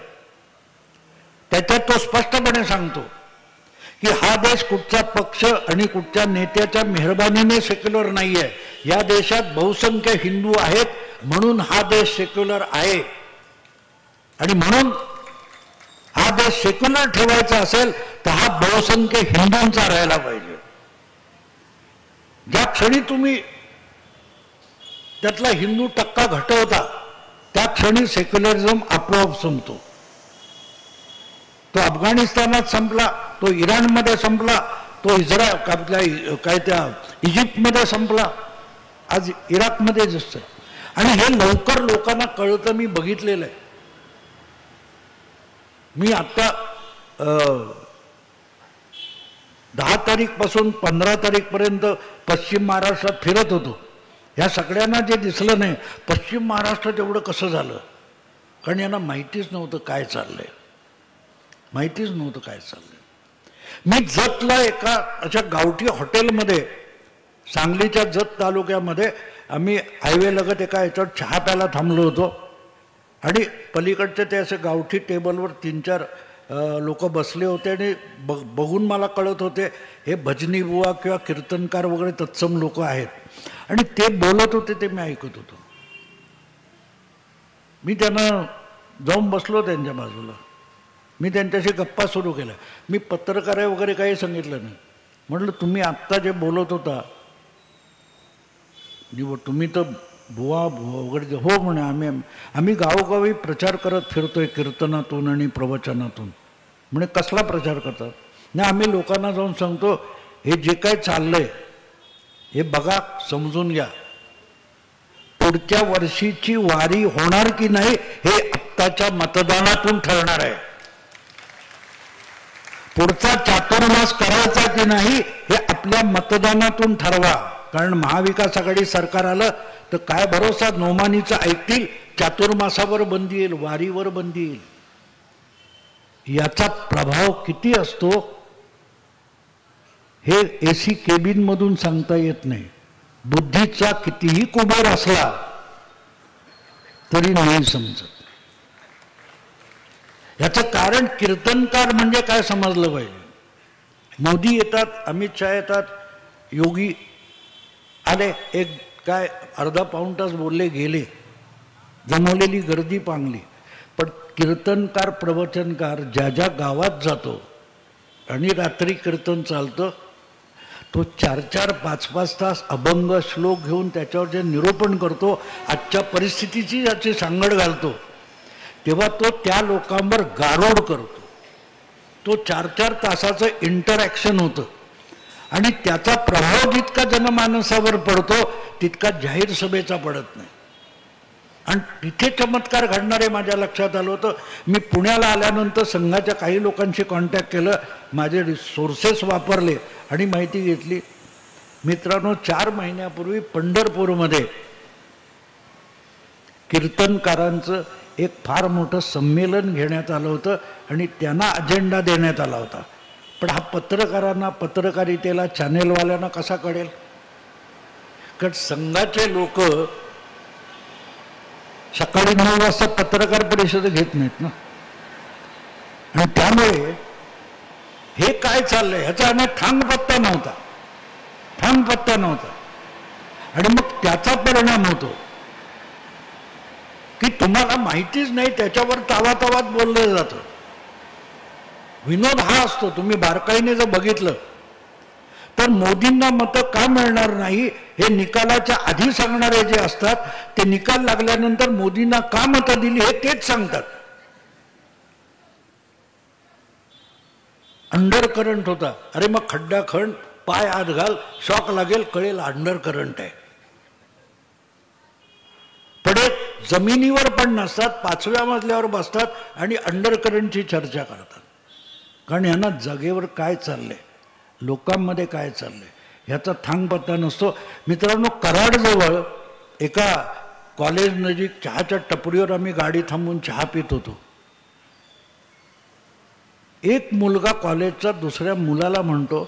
S1: त्याच्यात तो स्पष्टपणे सांगतो की हा देश कुठचा पक्ष आणि कुठच्या नेत्याच्या मेहरबानीने सेक्युलर नाही आहे. या देशात बहुसंख्य हिंदू आहेत म्हणून हा देश सेक्युलर आहे. आणि म्हणून हा देश सेक्युलर ठेवायचा असेल तर हा बहुसंख्य हिंदूंचा राहायला पाहिजे. ज्या क्षणी तुम्ही त्यातला हिंदू टक्का घटवता त्या क्षणी सेक्युलरिझम आपोआप संपतो. तो अफगाणिस्तानात संपला, तो इराणमध्ये संपला, तो इस्रायल काय त्या इजिप्तमध्ये संपला, आज इराकमध्ये दिसतं. आणि हे लवकर लोकांना कळतं. मी बघितलेलं आहे. मी आत्ता 10 तारीखपासून 15 तारीखपर्यंत पश्चिम महाराष्ट्रात फिरत होतो. ह्या सगळ्यांना जे दिसलं नाही पश्चिम महाराष्ट्रात एवढं कसं झालं, कारण यांना माहितीच नव्हतं काय चाललंय, माहितीच नव्हतं काय चाललंय. मी जतला एका अशा गावठी हॉटेलमध्ये, सांगलीच्या जत तालुक्यामध्ये, आम्ही हायवे लगत एका याच्यावर चहा प्यायला थांबलो होतो. आणि पलीकडचे ते असे गावठी टेबलवर 3-4 लोक बसले होते आणि बघून मला कळत होते हे भजनी बुवा किंवा कीर्तनकार वगैरे तत्सम लोक आहेत. आणि ते बोलत होते ते मी ऐकत होतो. मी त्यांना जाऊन बसलो त्यांच्या बाजूला. मी त्यांच्याशी गप्पा सुरू केल्या. मी पत्रकार आहे वगैरे काही सांगितलं नाही. म्हटलं तुम्ही आत्ता जे बोलत होता तुम्ही तर बुवा बुवा वगैरे, हो म्हणे आम्ही गावोगावी प्रचार करत फिरतोय कीर्तनातून आणि प्रवचनातून. म्हणे कसला प्रचार करतात? नाही आम्ही लोकांना जाऊन सांगतो हे जे काय चाललंय हे बघा, समजून घ्या. पुढच्या वर्षीची वारी होणार की नाही हे आत्ताच्या मतदानातून ठरणार आहे. पुढचा चातुर्मास करायचा की नाही हे आपल्या मतदानातून ठरवा. कारण महाविकास आघाडी सरकार आलं तर काय भरोसा, नोमानीचं ऐकतील, चातुर्मासावर बंदी येईल, वारीवर बंदी येईल. याचा प्रभाव किती असतो हे AC केबिन मधून सांगता येत नाही. बुद्धीचा कितीही कुबेर असला तरी नाही समजत. याचं कारण कीर्तनकार म्हणजे काय समजलं पाहिजे. मोदी येतात, अमित शहा येतात, योगी आले, एक काय अर्धा पाऊण तास बोलले गेले, जमवलेली गर्दी पांगली. पण कीर्तनकार प्रवचनकार ज्या ज्या गावात जातो आणि रात्री कीर्तन चालतं तो 4-4, 5-5 तास अभंग श्लोक घेऊन त्याच्यावर जे निरूपण करतो, आजच्या परिस्थितीची ज्याची सांगड घालतो, तेव्हा तो त्या लोकांवर गारोड करतो. तो 4-4 तासाचं इंटरॅक्शन होतं आणि त्याचा प्रभाव जितका जनमानसावर पडतो तितका जाहीर सभेचा पडत नाही. आणि तिथे चमत्कार घडणारे माझ्या लक्षात आलं होतं. मी पुण्याला आल्यानंतर संघाच्या काही लोकांशी कॉन्टॅक्ट केलं, माझे सोर्सेस वापरले आणि माहिती घेतली. मित्रांनो, 4 महिन्यापूर्वी पंढरपूरमध्ये कीर्तनकारांचं एक फार मोठं संमेलन घेण्यात आलं होतं आणि त्यांना अजेंडा देण्यात आला होता. पण हा पत्रकारांना, पत्रकारितेला, चॅनेलवाल्यांना कसा कळेल? कारण संघाचे लोक सकाळी 9 वाजता पत्रकार परिषद घेत नाहीत ना. आणि त्यामुळे हे काय चाललंय ह्याचा आम्ही ठाम पत्ता नव्हता. आणि मग त्याचा परिणाम होतो की की तुम्हाला माहितीच नाही त्याच्यावर तावातावात बोललं जातं. विनोद हा असतो. तुम्ही बारकाईने जर बघितलं तर मोदींना मतं का मिळणार नाही हे निकालाच्या आधी सांगणारे जे असतात ते निकाल लागल्यानंतर मोदींना का मतं दिली हे तेच सांगतात. अंडर करंट होता. अरे मग खड्डा खण, पाय आत घाल, शॉक लागेल, कळेल अंडर करंट आहे. पडे जमिनीवर पण नसतात, 5व्या मजल्यावर बसतात आणि अंडर करंटची चर्चा करतात. कारण यांना जागेवर काय चाललंय, लोकांमध्ये काय चाललंय ह्याचा थांगपत्ता नसतो. मित्रांनो, कराडजवळ एका कॉलेज नजीक चहाच्या टपरीवर आम्ही गाडी थांबून चहा पित होतो. एक मुलगा कॉलेजचा दुसऱ्या मुलाला म्हणतो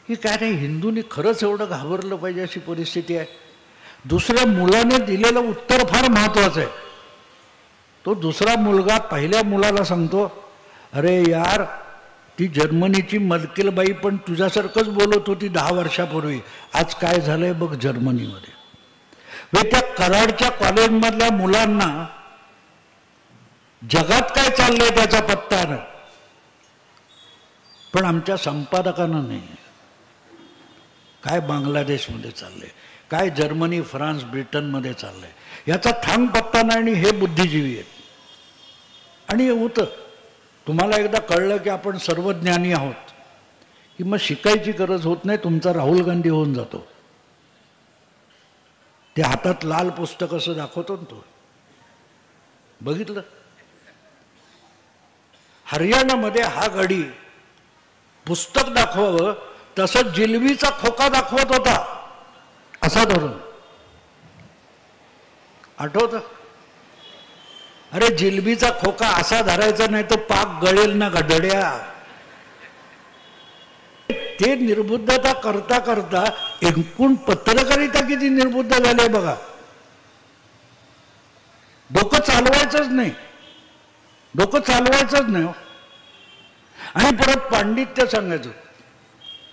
S1: की काय रे, हिंदूंनी खरंच एवढं घाबरलं पाहिजे अशी परिस्थिती आहे. दुसऱ्या मुलाने दिलेलं उत्तर फार महत्वाचं आहे. तो दुसरा मुलगा पहिल्या मुलाला सांगतो, अरे यार, ती जर्मनीची मर्केलबाई पण तुझ्यासारखंच बोलत होती 10 वर्षापूर्वी. आज काय झालंय बघ जर्मनीमध्ये. त्या कराडच्या कॉलेजमधल्या मुलांना जगात काय चाललंय त्याचा पत्ता नाही, पण आमच्या संपादकांना नाही. काय बांगलादेशमध्ये चाललंय, काय जर्मनी, फ्रान्स, ब्रिटनमध्ये चाललंय याचा थांग पत्ता नाही. आणि हे बुद्धिजीवी आहेत. आणि होतं, तुम्हाला एकदा कळलं की आपण सर्वज्ञानी आहोत की मग शिकायची गरज होत नाही. तुमचा राहुल गांधी होऊन जातो. ते हातात लाल पुस्तक असं दाखवतो ना, तो बघितलं. हरियाणामध्ये हा गडी पुस्तक दाखवावं तसं जिलबीचा खोका दाखवत होता असा धरून. आठवतं? अरे जिलबीचा खोका असा धरायचा नाही तर पाक गळेल ना गडड्या. ते निर्बुद्धता करता करता एकूण पत्रकारिता किती निर्बुद्ध झाले बघा. डोकं चालवायचंच नाही, डोकं चालवायचंच नाही. आणि परत पांडित्य सांगायचं.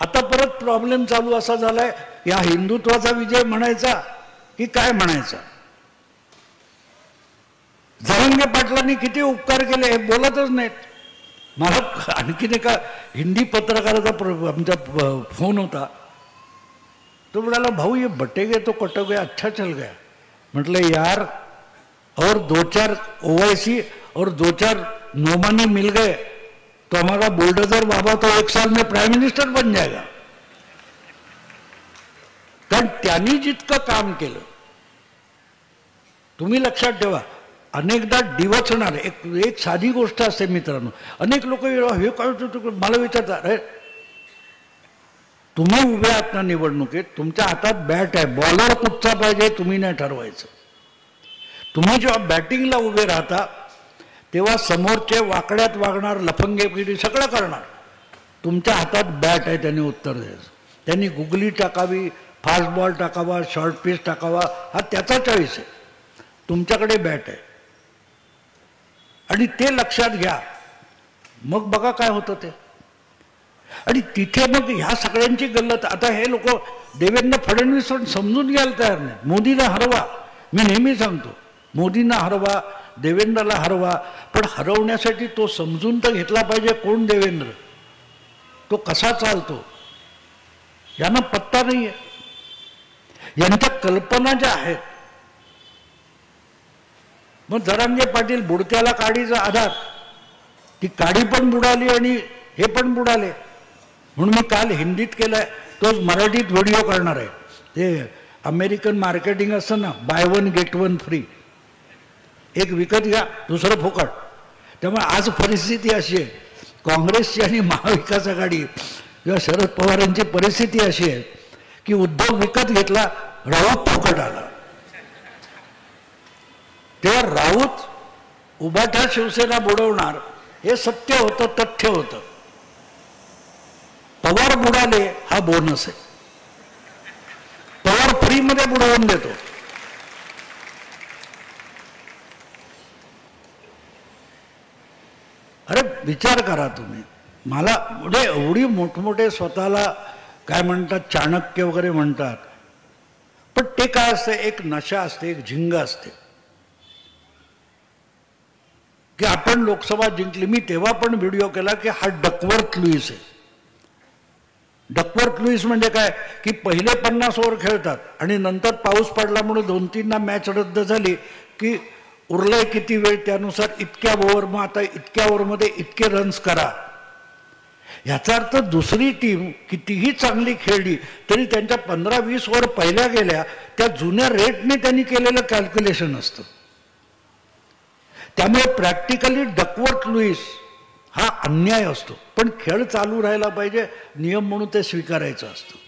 S1: आता परत प्रॉब्लेम चालू असा झालाय, या हिंदुत्वाचा विजय म्हणायचा की काय म्हणायचा. जरांगे पाटलांनी किती उपकार केले हे बोलतच नाहीत. मला आणखीन एका हिंदी पत्रकाराचा आमचा फोन होता. तो म्हणाला, भाऊ ये बटेगे तो कटोगे अच्छा चल गया. म्हटलं यार, और 2-4 ओवैसी और 2-4 नोमानी मिल गए तो हमारा बुलडोजर बाबा तो 1 साल में प्राइम मिनिस्टर बन जाएगा. कारण त्यांनी जितकं काम केलं, तुम्ही लक्षात ठेवा, अनेकदा डिवचणार. एक साधी गोष्ट असते मित्रांनो. अनेक लोक हे काय मला विचारतात, अरे तुम्ही उभे आहात ना निवडणुकीत, तुमच्या हातात बॅट आहे, बॉलर कुठचा पाहिजे तुम्ही नाही ठरवायचं. तुम्ही जेव्हा बॅटिंगला उभे राहता तेव्हा समोरचे वाकड्यात वागणार, लफंगेगिरी सगळं करणार. तुमच्या हातात बॅट आहे, त्यांनी उत्तर द्यायचं. त्यांनी गुगली टाकावी, फास्ट बॉल टाकावा, शॉर्ट पिच टाकावा, हा त्याचा चॉईस आहे. तुमच्याकडे बॅट आहे आणि ते लक्षात घ्या. मग बघा काय होतं ते. आणि तिथे मग ह्या सगळ्यांची गल्लत. आता हे लोक देवेंद्र फडणवीस समजून घ्यायला तयार नाही. मोदीला हरवा, मी नेहमी सांगतो, मोदींना हरवा, देवेंद्रला हरवा, पण हरवण्यासाठी तो समजून तर घेतला पाहिजे कोण देवेंद्र, तो कसा चालतो, यांना पत्ता नाहीये. यांच्या कल्पना ज्या आहेत. मग जरांगे पाटील बुडत्याला काडीचा आधार, ती काडी पण बुडाली आणि हे पण बुडाले. म्हणून मी काल हिंदीत केलाय, तोच मराठीत व्हिडिओ करणार आहे. ते अमेरिकन मार्केटिंग असतं ना, बाय 1 गेट 1 फ्री. एक विकत घ्या, दुसरं फुकट. त्यामुळे आज परिस्थिती अशी आहे, काँग्रेसची आणि महाविकास आघाडी किंवा शरद पवारांची परिस्थिती अशी आहे की उद्धव विकत घेतला, राऊत फुकट आला. तेव्हा राऊत उभाठा शिवसेना बुडवणार हे सत्य होतं, तथ्य होतं. पवार बुडाले हा बोनस आहे. पवार फ्रीमध्ये बुडवून देतो. अरे विचार करा तुम्ही. मला म्हणजे एवढी मोठमोठे स्वतःला काय म्हणतात, चाणक्य वगैरे म्हणतात, पण ते काय असते, एक नशा असते, एक झिंग असते. की आपण लोकसभा जिंकली. मी तेव्हा पण व्हिडिओ केला की हा डकवर्थ लुईस आहे. डकवर्थ लुईस म्हणजे काय की पहिले 50 ओव्हर खेळतात आणि नंतर पाऊस पडला म्हणून 2-3 मॅच रद्द झाली की उरलंय किती वेळ त्यानुसार इतक्या ओव्हर, मग आता इतक्या ओव्हरमध्ये इतके रन्स करा. याचा अर्थ दुसरी टीम कितीही चांगली खेळली तरी त्यांच्या 15-20 ओव्हर पहिल्या गेल्या त्या जुन्या रेटने त्यांनी केलेलं कॅल्क्युलेशन असतं. त्यामुळे प्रॅक्टिकली डकवर्थ लुईस हा अन्याय असतो. पण खेळ चालू राहायला पाहिजे, नियम म्हणून ते स्वीकारायचं असतं.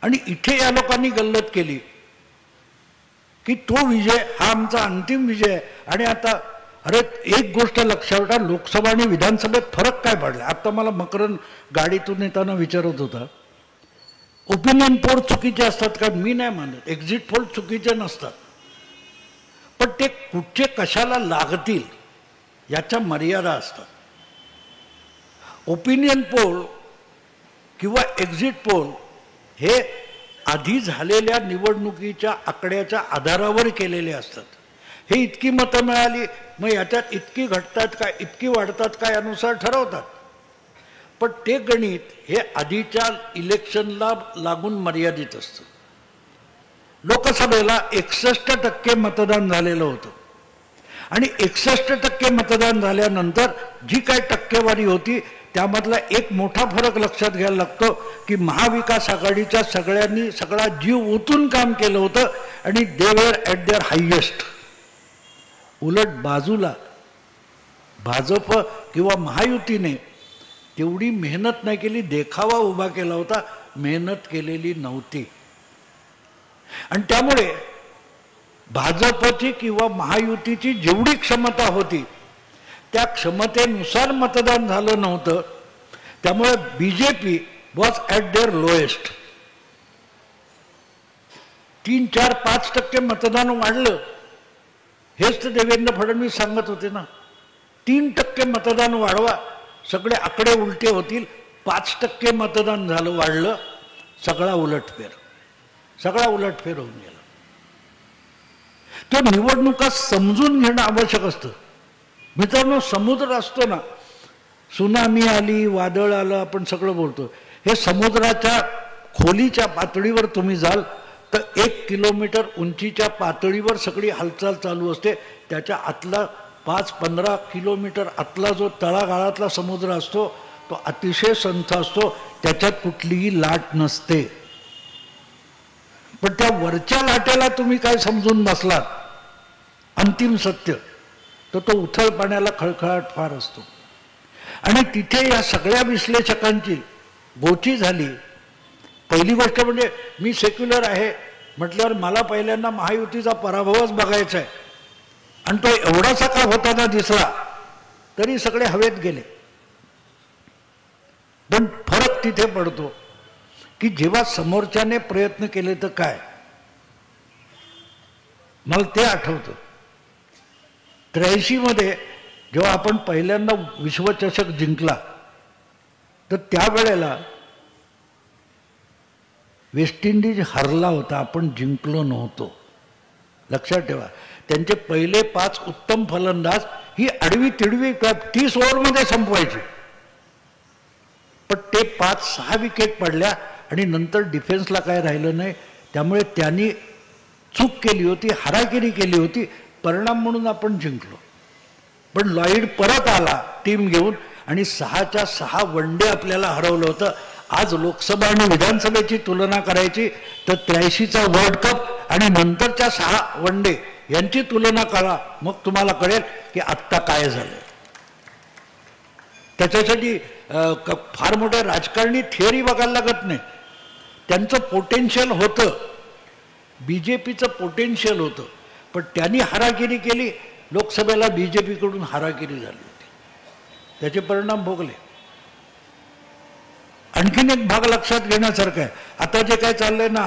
S1: आणि इथे या लोकांनी गल्लत केली की तो विजय हा आमचा अंतिम विजय आहे. आणि आता अरे एक गोष्ट लक्षात ठेवा, लोकसभा आणि विधानसभेत फरक काय पडला. आता मला मकरन गाडीतून येताना विचारत होता, ओपिनियन पोल चुकीचे असतात का. मी नाही मानत, एक्झिट पोल चुकीचे नसतात, पण ते कुठचे कशाला लागतील याच्या मर्यादा असतात. ओपिनियन पोल किंवा एक्झिट पोल हे आधी झालेल्या निवडणुकीच्या आकड्याच्या आधारावर केलेले असतात. हे इतकी मतं मिळाली मग याच्यात इतकी घटतात काय इतकी वाढतात काय यानुसार ठरवतात. पण ते गणित हे आधीच्या इलेक्शनला लागून मर्यादित असतं. लोकसभेला 61% मतदान झालेलं होतं आणि 61% मतदान झाल्यानंतर जी काय टक्केवारी होती त्यामधला एक मोठा फरक लक्षात घ्यायला लागतो की महाविकास आघाडीच्या सगळ्यांनी सगळा जीव ओतून काम केलं होतं आणि दे वर ॲट देअर हायेस्ट. उलट बाजूला भाजप किंवा महायुतीने तेवढी मेहनत नाही केली, देखावा उभा केला होता, मेहनत केलेली नव्हती. आणि त्यामुळे भाजपची किंवा महायुतीची जेवढी क्षमता होती त्या क्षमतेनुसार मतदान झालं नव्हतं. त्यामुळे BJP was at there lowest. 3-4-5% मतदान वाढलं हेच तर देवेंद्र फडणवीस सांगत होते ना. 3% मतदान वाढवा, सगळे आकडे उलटे होतील. 5% मतदान झालं वाढलं, सगळा उलटफेर होऊन गेला. तो निवडणुका समजून घेणं आवश्यक असतं. मित्रांनो, समुद्र असतो ना, सुनामी आली, वादळ आलं, आपण सगळं बोलतो. हे समुद्राच्या खोलीच्या पातळीवर तुम्ही जाल तर 1 किलोमीटर उंचीच्या पातळीवर सगळी हालचाल चालू असते. त्याच्या आतला 5-15 किलोमीटर आतला जो तळागाळातला समुद्र असतो तो अतिशय संथ असतो, त्याच्यात कुठलीही लाट नसते. पण त्या वरच्या लाटेला तुम्ही काय समजून बसलात अंतिम सत्य, तर तो उथळ पाण्याला खळखळाट फार असतो. आणि तिथे या सगळ्या विश्लेषकांची गोची झाली. पहिली गोष्ट म्हणजे मी सेक्युलर आहे म्हटल्यावर मला पहिल्यांदा महायुतीचा पराभवच बघायचा आहे आणि तो एवढासा का होताना दिसला तरी सगळे हवेत गेले. पण फरक तिथे पडतो की जेव्हा समोरच्याने प्रयत्न केले तर काय. मला ते आठवतं 83 मध्ये जेव्हा आपण पहिल्यांदा विश्वचषक जिंकला तर त्यावेळेला वेस्ट इंडिज हरला होता, आपण जिंकलो नव्हतो. लक्षात ठेवा, त्यांचे पहिले 5 उत्तम फलंदाज ही आडवी तिडवी 30 ओव्हरमध्ये संपवायची, पण ते 5-6 विकेट पडल्या आणि नंतर डिफेन्सला काय राहिलं नाही. त्यामुळे त्यांनी चूक केली होती, हारागिरी केली होती, परिणाम म्हणून आपण जिंकलो. पण लॉईड परत आला टीम घेऊन आणि 6च्या 6 वनडे आपल्याला हरवलं होतं. आज लोकसभा आणि विधानसभेची तुलना करायची तर 83चा वर्ल्ड कप आणि नंतरच्या 6 वनडे यांची तुलना करा, मग तुम्हाला कळेल की आत्ता काय झालं. त्याच्यासाठी फार मोठे राजकारणी थिअरी बघायला लागत नाही. त्यांचं पोटेन्शियल होतं, बीजेपीचं पोटेन्शियल होतं, पण त्यांनी हारागिरी केली. लोकसभेला बीजेपीकडून हारागिरी झाली होती, त्याचे परिणाम भोगले. आणखीन एक भाग लक्षात घेण्यासारखा आहे. आता जे काय चाललंय ना,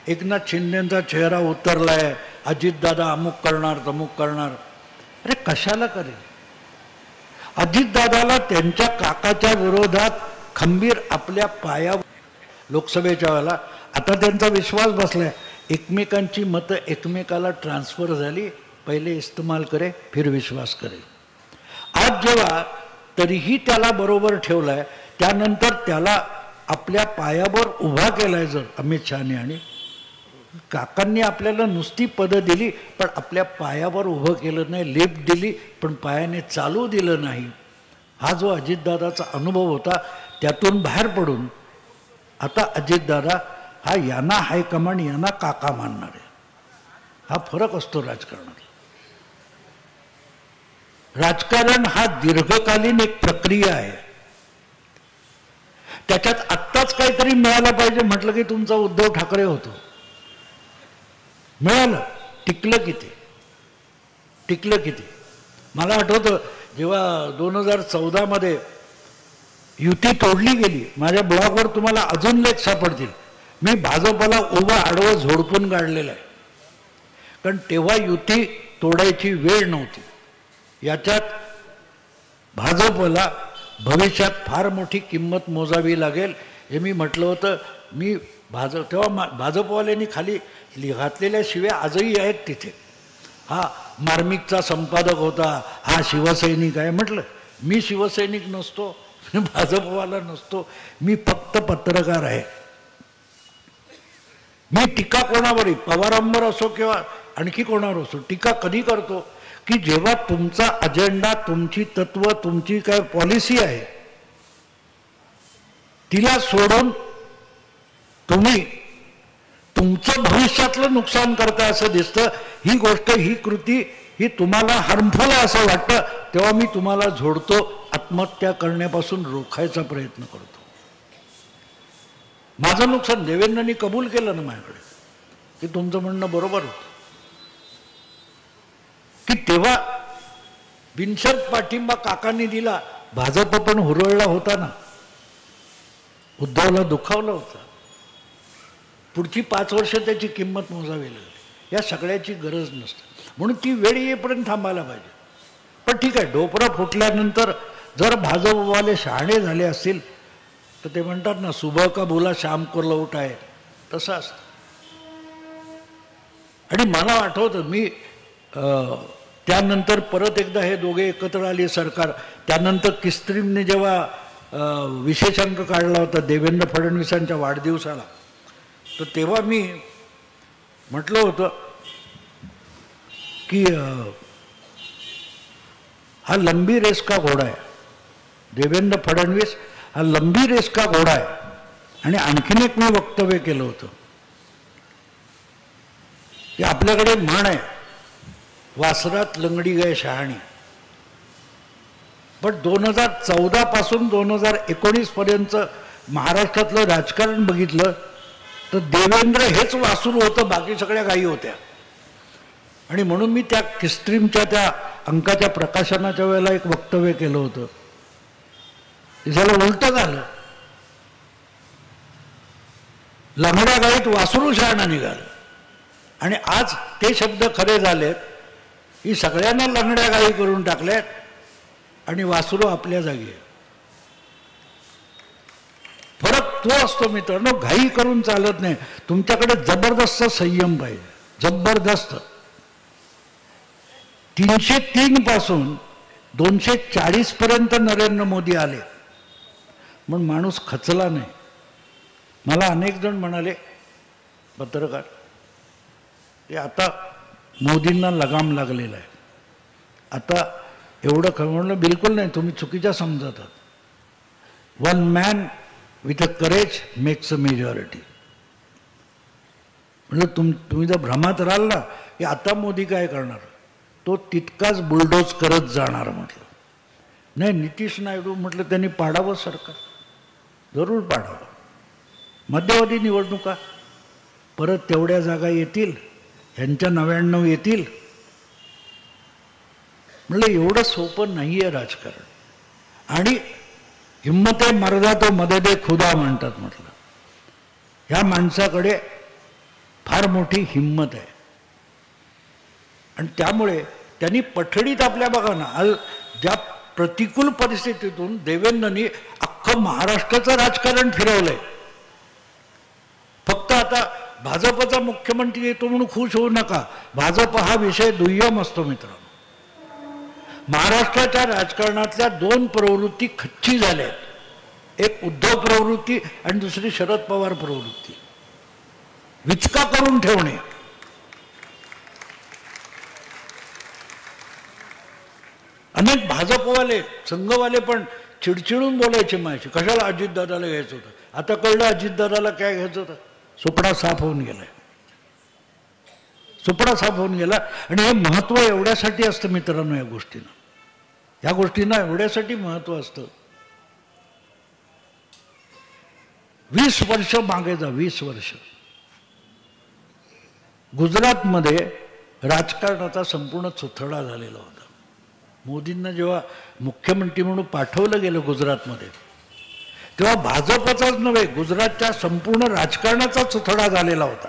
S1: एकनाथ शिंदेचा चेहरा उतरलाय, अजितदादा अमुक करणार तमुक करणार. अरे कशाला करेल? अजितदादाला त्यांच्या काकाच्या विरोधात खंबीर आपल्या पायावर लोकसभेच्या वेळेला आता त्यांचा विश्वास बसलाय. एकमेकांची मतं एकमेकाला ट्रान्सफर झाली, पहिले इस्तेमाल करे फिर विश्वास करे. आज जेव्हा तरीही त्याला बरोबर ठेवलाय, त्यानंतर त्याला आपल्या पायावर उभा केलाय जर अमित शहाने, आणि काकांनी आपल्याला नुसती पदं दिली पण आपल्या पायावर उभं केलं नाही, लिफ्ट दिली पण पायाने चालू दिलं नाही. हा जो अजितदादाचा अनुभव होता त्यातून बाहेर पडून आता अजितदादा हा यांना हायकमांड, यांना काका मानणार आहे. हा फरक असतो राजकारणात. राजकारण हा दीर्घकालीन एक प्रक्रिया आहे. त्याच्यात आत्ताच काहीतरी मिळालं पाहिजे म्हटलं की तुमचा उद्धव ठाकरे होतो. मिळालं, टिकलं किती, टिकलं किती. मला आठवतं जेव्हा 2014 युती तोडली गेली, माझ्या ब्लॉगवर तुम्हाला अजून लेख सापडतील. मी भाजपला उभं आडवं झोडपून काढलेलं आहे, कारण तेव्हा युती तोडायची वेळ नव्हती. याच्यात भाजपला भविष्यात फार मोठी किंमत मोजावी लागेल हे मी म्हटलं होतं. मी तेव्हा भाजपवाल्यांनी खाली घातलेल्या शिव्या आजही आहेत तिथे. हा मार्मिकचा संपादक होता, हा शिवसैनिक आहे. म्हटलं मी शिवसैनिक नसतो, भाजपवाला नसतो, मी फक्त पत्रकार आहे. मी टीका कोणावरही, पवारांवर असो किंवा आणखी कोणावर असो, टीका कधी करतो की जेव्हा तुमचा अजेंडा, तुमची तत्व, तुमची काय पॉलिसी आहे तिला सोडून तुम्ही तुमचं भविष्यातलं नुकसान करता असं दिसतं. ही गोष्ट, ही कृती ही तुम्हाला हार्मफुल आहे असं वाटतं, तेव्हा मी तुम्हाला झोडतो, आत्महत्या करण्यापासून रोखायचा प्रयत्न करतो. माझं नुकसान देवेंद्रनी कबूल केलं ना माझ्याकडे की तुमचं म्हणणं बरोबर होतं, की तेव्हा बिनशर्त पाठिंबा काकांनी दिला. भाजप पण हुरळला होता ना, उद्धवला दुखावलं होतं. पुढची 5 वर्ष त्याची किंमत मोजावी लागली. या सगळ्याची गरज नसते, म्हणून ती वेळ येईपर्यंत थांबायला पाहिजे. पण ठीक आहे, डोपरं फुटल्यानंतर जर भाजपवाले शहाणे झाले असतील तर ते म्हणतात ना, सुबह का बोला शाम को लौट आहे, तसं असतं. आणि मला आठवतं मी त्यानंतर परत एकदा हे दोघे एकत्र आले सरकार. त्यानंतर किस्त्रीमने जेव्हा विशेषांक काढला होता देवेंद्र फडणवीसांच्या वाढदिवसाला, तर तेव्हा मी म्हटलं होतं की हा लंबी रेस का घोडा आहे. देवेंद्र फडणवीस हा लंबी रेस का घोडा आहे. आणि आणखीन एक मी वक्तव्य केलं होतं की आपल्याकडे म्हण आहे, वासरात लंगडी गए शहाणी. पण 2014 पासून 2019 पर्यंत महाराष्ट्रातलं राजकारण बघितलं तर देवेंद्र हेच वासरू होतं, बाकी सगळ्या गायी होत्या. आणि म्हणून मी त्या किस्ट्रीमच्या त्या अंकाच्या प्रकाशनाच्या वेळेला एक वक्तव्य केलं होतं, झालं उलट झालं. लंगड्या गाईत वासरू शहाणा निघालं. आणि आज ते शब्द खरे झालेत की सगळ्यांना लंगड्या गाई करून टाकल्यात आणि वासरू आपल्या जागी आहे. फरक तो असतो मित्रांनो, घाई करून चालत नाही. तुमच्याकडे जबरदस्त संयम पाहिजे, जबरदस्त. 303 पासून 240 पर्यंत नरेंद्र मोदी आले, म्हणून माणूस खचला नाही. मला अनेक जण म्हणाले पत्रकार की आता मोदींना लगाम लागलेला आहे, आता एवढं म्हणलं बिलकुल नाही, तुम्ही चुकीच्या समजतात. One man with a courage makes a majority. म्हणजे तुम्ही जर भ्रमात राहाल ना की आता मोदी काय करणार, तो तितकाच बुलडोज करत जाणार. म्हटलं नाही, नितीश नायडू म्हटलं त्यांनी पाडावं सरकार, जरूर पाडावं. मध्यवर्ती निवडणुका परत तेवढ्या जागा येतील, ह्यांच्या 99 येतील. म्हटलं एवढं सोपं नाही आहे राजकारण. आणि हिम्मत आहे मर्दा तो मदद खुदा म्हणतात. म्हटलं ह्या माणसाकडे फार मोठी हिम्मत आहे. आणि त्यामुळे त्यांनी पठडीत आपल्या बघा ना, ज्या प्रतिकूल परिस्थितीतून देवेंद्रनी अख्खं महाराष्ट्राचं राजकारण फिरवलंय. फक्त आता भाजपचा मुख्यमंत्री येतो म्हणून खुश होऊ नका. भाजप हा विषय दुय्यम असतो मित्रांनो. महाराष्ट्राच्या राजकारणातल्या दोन प्रवृत्ती खच्ची झाल्या आहेत. एक उद्धव प्रवृत्ती आणि दुसरी शरद पवार प्रवृत्ती. विचका करून ठेवणे. अनेक भाजपवाले संघवाले पण चिडचिडून बोलायचे माझ्याशी, कशाला अजितदादाला घ्यायचं होतं. आता कळलं अजितदादाला काय घ्यायचं होतं. सुपडा साफ होऊन गेलाय. सुपडा साफ होऊन गेला. आणि हे महत्व एवढ्यासाठी असतं मित्रांनो. या गोष्टींना एवढ्यासाठी महत्व असतं. 20 वर्ष मागे जा. 20 वर्ष गुजरातमध्ये राजकारणाचा संपूर्ण चुथडा झालेला होता. मोदींना जेव्हा मुख्यमंत्री म्हणून पाठवलं गेलं गुजरातमध्ये, तेव्हा भाजपचाच नव्हे गुजरातच्या संपूर्ण राजकारणाचा चुथडा झालेला होता.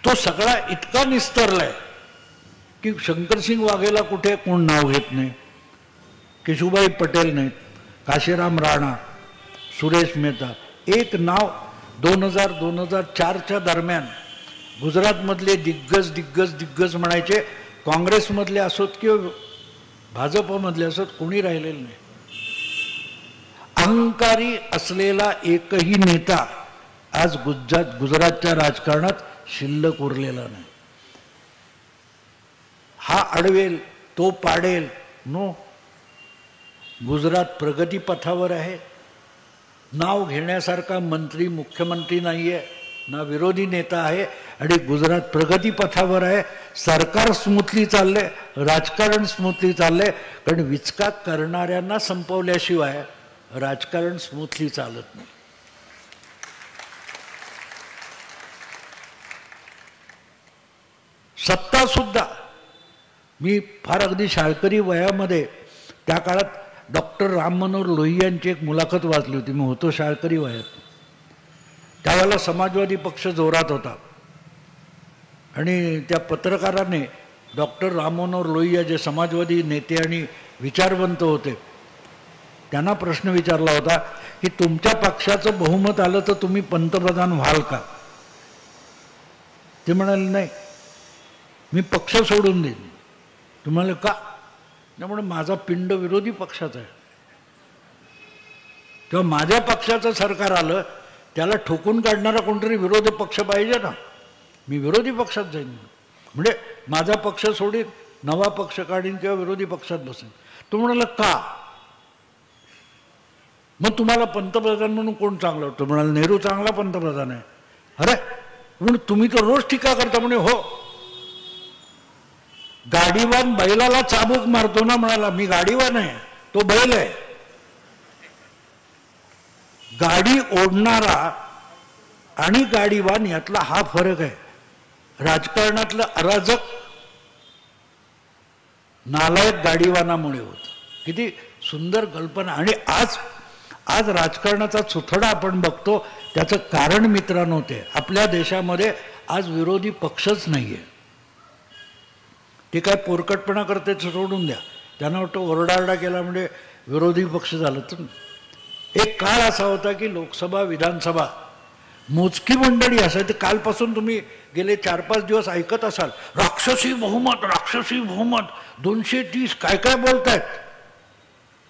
S1: तो सगळा इतका निस्तरलाय की शंकरसिंग वाघेला कुठे कोण नाव घेत नाही, केशुभाई पटेल नाहीत, काशीराम राणा, सुरेश मेहता. एक नाव 2000-2004च्या दरम्यान गुजरातमधले दिग्गज म्हणायचे, काँग्रेसमधले असोत किंवा भाजपमधले असोत, कोणी राहिलेलं नाही. अहंकारी असलेला एकही नेता आज गुजरातच्या राजकारणात शिल्लक उरलेला नाही. हा अडवेल तो पाडेल. नो, गुजरात प्रगतीपथावर आहे. नाव घेण्यासारखा मंत्री मुख्यमंत्री नाहीये, ना विरोधी नेता आहे, आणि गुजरात प्रगतीपथावर आहे. सरकार स्मूथली चाललंय, राजकारण स्मूथली चाललंय. कारण विचका करणाऱ्यांना संपवल्याशिवाय राजकारण स्मूथली चालत नाही. सत्ता सुद्धा, मी फार अगदी शाळकरी वयामध्ये त्या काळात डॉक्टर राम मनोहर लोहिया यांची एक मुलाखत वाचली होती. मी होतो शाळकरी वयात. त्यावेळेला समाजवादी पक्ष जोरात होता आणि त्या पत्रकाराने डॉक्टर राम मनोहर लोहिया जे समाजवादी नेते आणि विचारवंत होते, त्यांना प्रश्न विचारला होता की तुमच्या पक्षाचं बहुमत आलं तर तुम्ही पंतप्रधान व्हाल का. ते म्हणाले नाही, मी पक्ष सोडून देईन. तुम्हाला का. त्यामुळे माझा पिंड विरोधी पक्षाचा आहे. तेव्हा माझ्या पक्षाचं सरकार आलं, त्याला ठोकून काढणारा कोणतरी विरोधी पक्ष पाहिजे ना. मी विरोधी पक्षात जाईन. म्हणजे माझा पक्ष सोडीन, नवा पक्ष काढीन किंवा विरोधी पक्षात बसेन. तो म्हणाला का. मग तुम्हाला पंतप्रधान म्हणून कोण चांगलं वाटतं. म्हणाला नेहरू चांगला पंतप्रधान आहे. अरे म्हणून तुम्ही तर रोज टीका करता. म्हणे हो, गाडीवान बैलाला चाबूक मारतो ना. म्हणाला मी गाडीवान आहे, तो बैल आहे. गाडी ओढणारा आणि गाडीवान यातला हा फरक आहे. राजकारणातलं अराजक नालायक गाडीवानामुळे होत. किती सुंदर कल्पना. आणि आज राजकारणाचा चुथडा आपण बघतो. त्याचं कारण मित्रांनो ते आपल्या देशामध्ये आज विरोधी पक्षच नाहीये. ते काय पोरकटपणा करते सोडून द्या. त्यांना वाटतं ओरडाओरडा केला म्हणजे विरोधी पक्ष झालं. तर एक काळ असा होता की लोकसभा विधानसभा मोजकी मंडळी असायची. कालपासून तुम्ही गेले 4-5 दिवस ऐकत असाल, राक्षसी बहुमत, राक्षसी बहुमत, 230 काय काय बोलतायत.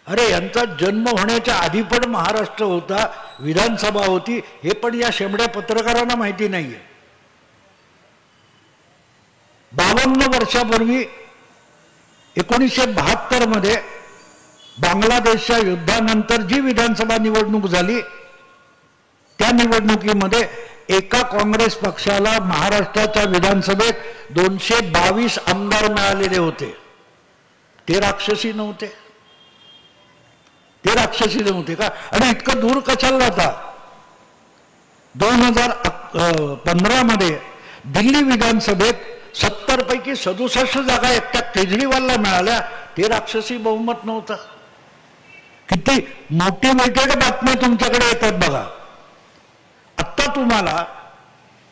S1: अरे यांचा जन्म होण्याच्या आधी पण महाराष्ट्र होता, विधानसभा होती, हे पण या शेंबड्या पत्रकारांना माहिती नाहीये. 52 वर्षापूर्वी 1972 मध्ये बांगलादेशच्या युद्धानंतर जी विधानसभा निवडणूक झाली, त्या निवडणुकीमध्ये एका काँग्रेस पक्षाला महाराष्ट्राच्या विधानसभेत 222 आमदार मिळालेले होते. ते राक्षसी नव्हते. ते राक्षसी नव्हते का. आणि इतकं दूर कशाला जाता. 2015 मध्ये दिल्ली विधानसभेत 70 पैकी 67 जागा एकट्या केजरीवालला मिळाल्या. ते राक्षसी बहुमत नव्हतं. किती मोटिवेटेड बातम्या तुमच्याकडे येतात बघा. आत्ता तुम्हाला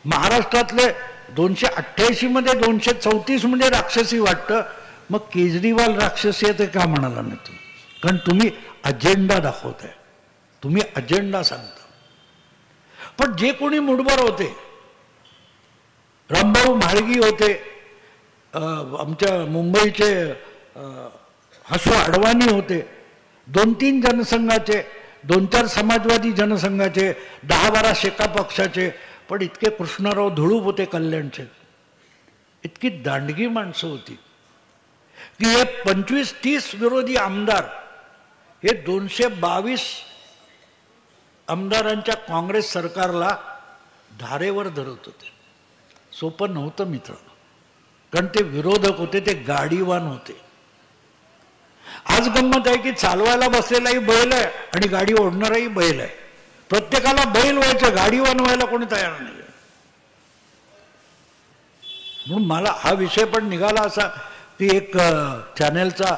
S1: महाराष्ट्रातले 288 मध्ये 234 म्हणजे राक्षसी वाटतं. मग केजरीवाल राक्षसी आहे ते का म्हणाला नाही तुम्ही. कारण तुम्ही अजेंडा दाखवताय, तुम्ही अजेंडा सांगता. पण जे कोणी मुठभर होते रामभाऊ म्हाळगी होते, आमच्या मुंबईचे हसू अडवाणी होते, 2-3 जनसंघाचे, 2-4 समाजवादी जनसंघाचे, 10-12 शेका पक्षाचे, पण इतके कृष्णराव धुळूप होते कल्याणचे. इतकी दांडगी माणसं होती की हे 25-30 विरोधी आमदार हे 222 आमदारांच्या काँग्रेस सरकारला धारेवर धरत होते. सोपं नव्हतं मित्र, कारण ते विरोधक होते, ते गाडीवान होते. आज गंमत आहे की चालवायला बसलेलाही बैल आहे आणि गाडी ओढणाराही बैल आहे. प्रत्येकाला बैल व्हायचं, गाडीवान व्हायला कोणी तयार नाही. म्हणून मला हा विषय पण निघाला असा की एक चॅनेलचा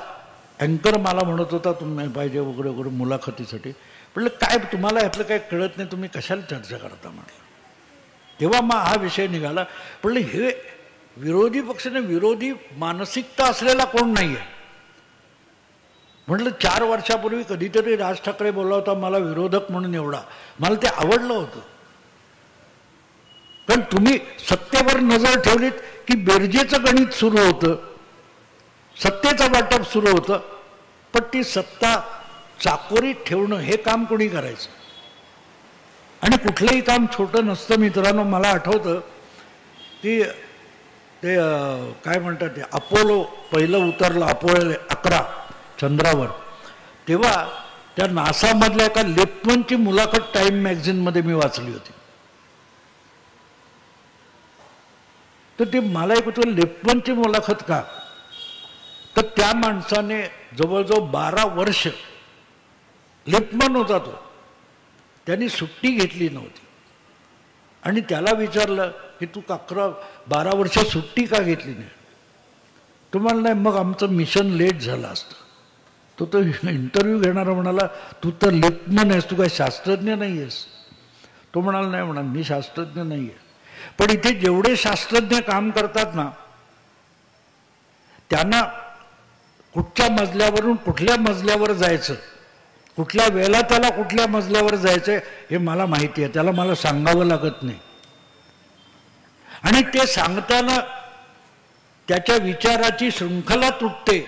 S1: अँकर मला म्हणत होता तुम्ही पाहिजे वगैरे वगैरे मुलाखतीसाठी. म्हटलं काय तुम्हाला यातलं काही कळत नाही, तुम्ही कशाला चर्चा करता म्हटलं. तेव्हा मग हा विषय निघाला. म्हटलं हे विरोधी पक्षाने विरोधी मानसिकता असलेला कोण नाही आहे. म्हटलं 4 वर्षापूर्वी कधीतरी राज ठाकरे बोलला होता मला विरोधक म्हणून एवढा, मला ते आवडलं होतं. पण तुम्ही सत्तेवर नजर ठेवलीत की बेरजेचं गणित सुरू होतं, सत्तेचं वाटप सुरू होतं, पण ती सत्ता चाकोरीत ठेवणं हे काम कोणी करायचं. आणि कुठलंही काम छोटं नसतं मित्रांनो. मला आठवतं की ते काय म्हणतात ते अपोलो पहिलं उतरलं, अपोलो 11 चंद्रावर, तेव्हा त्या नासामधल्या एका लिप्टमनची मुलाखत टाइम मॅगझिनमध्ये मी वाचली होती. तर ते मला एक होतं लिप्टमनची मुलाखत का, तर त्या माणसाने जवळजवळ 12 वर्ष, लिप्टमन होता तो, त्यांनी सुट्टी घेतली नव्हती. आणि त्याला विचारलं की तू 12 वर्ष सुट्टी का घेतली नाही. तुम्हाला नाही, मग आमचं मिशन लेट झालं असतं. तो इंटरव्ह्यू घेणारा म्हणाला तू तर लिप्टमन आहेस, तू काय शास्त्रज्ञ नाही आहेस. तो म्हणाला नाही, म्हणा मी शास्त्रज्ञ नाही आहे, पण इथे जेवढे शास्त्रज्ञ काम करतात ना त्यांना कुठच्या मजल्यावरून कुठल्या मजल्यावर जायचं, कुठल्या वेळेला त्याला कुठल्या मजल्यावर जायचं हे मला माहिती आहे, त्याला मला सांगावं लागत नाही. आणि ते सांगताना त्याच्या विचाराची शृंखला तुटते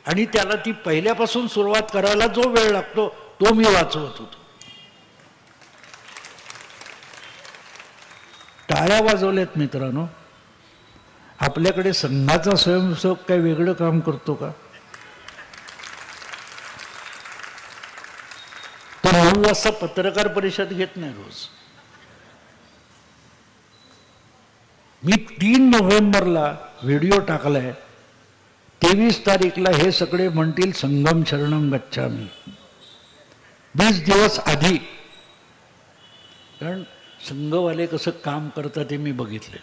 S1: आणि त्याला ती पहिल्यापासून सुरुवात करायला जो वेळ लागतो तो मी वाचवत होतो. टाळ्या वाजवल्यात मित्रांनो. आपल्याकडे संघाचा स्वयंसेवक काही वेगळं काम करतो का. तो 9 वाजता पत्रकार परिषद घेत नाही रोज. मी 3 नोव्हेंबरला व्हिडिओ टाकलाय, 23 तारीखला हे सगळे म्हणतील संगम शरणम गच्छामी. 20 दिवस आधी, कारण संघवाले कसं काम करतात ते मी बघितले.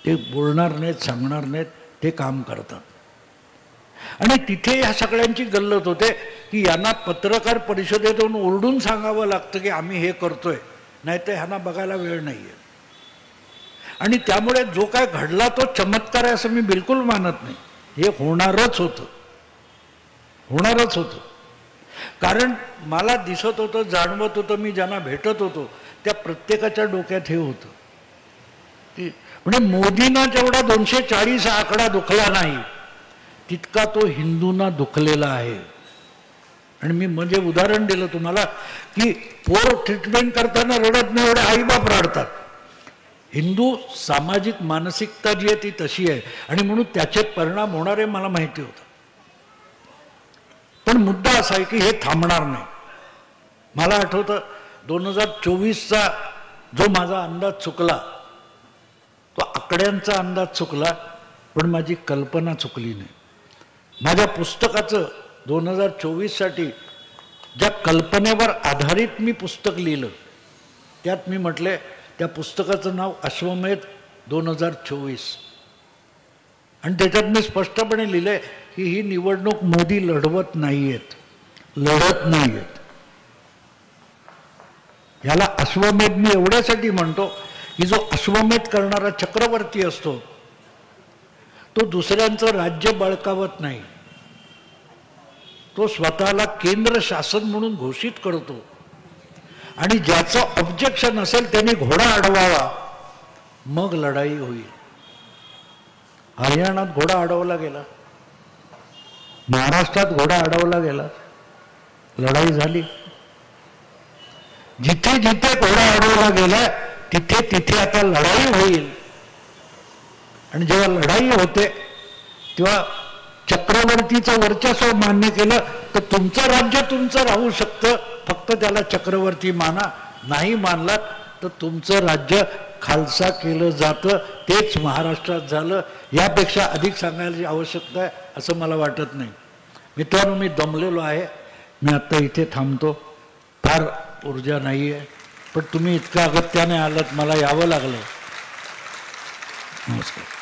S1: ते बोलणार नाहीत, सांगणार नाहीत, ते काम करतात. आणि तिथे ह्या सगळ्यांची गल्लत होते की यांना पत्रकार परिषदेतून ओरडून सांगावं लागतं की आम्ही हे करतोय, नाही तर ह्यांना बघायला वेळ नाहीये. आणि त्यामुळे जो काय घडला तो चमत्कार आहे असं मी बिलकुल मानत नाही. हे होणारच होतं, होणारच होतं. कारण मला दिसत होतं, जाणवत होतं, मी ज्यांना भेटत होतो त्या प्रत्येकाच्या डोक्यात हे होतं की म्हणजे मोदींना जेवढा 240 आकडा दुखला नाही तितका तो हिंदूंना दुखलेला आहे. आणि मी म्हणजे उदाहरण दिलं तुम्हाला की पोर ट्रीटमेंट करताना रडत नाही, एवढे आईबाप रडतात. हिंदू सामाजिक मानसिकता जी आहे ती तशी आहे आणि म्हणून त्याचे परिणाम होणारे मला माहिती होतं. पण मुद्दा असा आहे की हे थांबणार नाही. मला आठवतं 2024चा जो माझा अंदाज चुकला तो आकड्यांचा अंदाज चुकला, पण माझी कल्पना चुकली नाही. माझ्या पुस्तकाचं 2024साठी ज्या कल्पनेवर आधारित मी पुस्तक लिहिलं त्यात मी म्हटले, त्या पुस्तकाचं नाव अश्वमेध 2024. आणि त्याच्यात मी स्पष्टपणे लिहिलंय की ही निवडणूक मोदी लढवत नाहीयेत, लढत नाहीयेत. याला अश्वमेध मी एवढ्यासाठी म्हणतो की जो अश्वमेध करणारा चक्रवर्ती असतो तो दुसऱ्यांचं राज्य बळकावत नाही, तो स्वतःला केंद्र शासन म्हणून घोषित करतो. आणि ज्याचं ऑब्जेक्शन असेल त्याने घोडा अडवावा मग लढाई होईल. हरियाणात घोडा अडवला गेला, महाराष्ट्रात घोडा अडवला गेला, लढाई झाली. जिथे जिथे घोडा अडवला गेला तिथे तिथे आता लढाई होईल. आणि जेव्हा लढाई होते तेव्हा चक्रवर्तीचं वर्चस्व मान्य केलं तर तुमचं राज्य तुमचं राहू शकतं, फक्त त्याला चक्रवर्ती माना. नाही मानलात तर तुमचं राज्य खालसा केलं जातं. तेच महाराष्ट्रात झालं. यापेक्षा अधिक सांगायची आवश्यकता आहे असं मला वाटत नाही. मित्रांनो, मी दमलेलो आहे. मी आत्ता इथे थांबतो. फार ऊर्जा नाही आहे, पण तुम्ही इतक्या अगत्याने आलात, मला यावं लागलं. नमस्कार.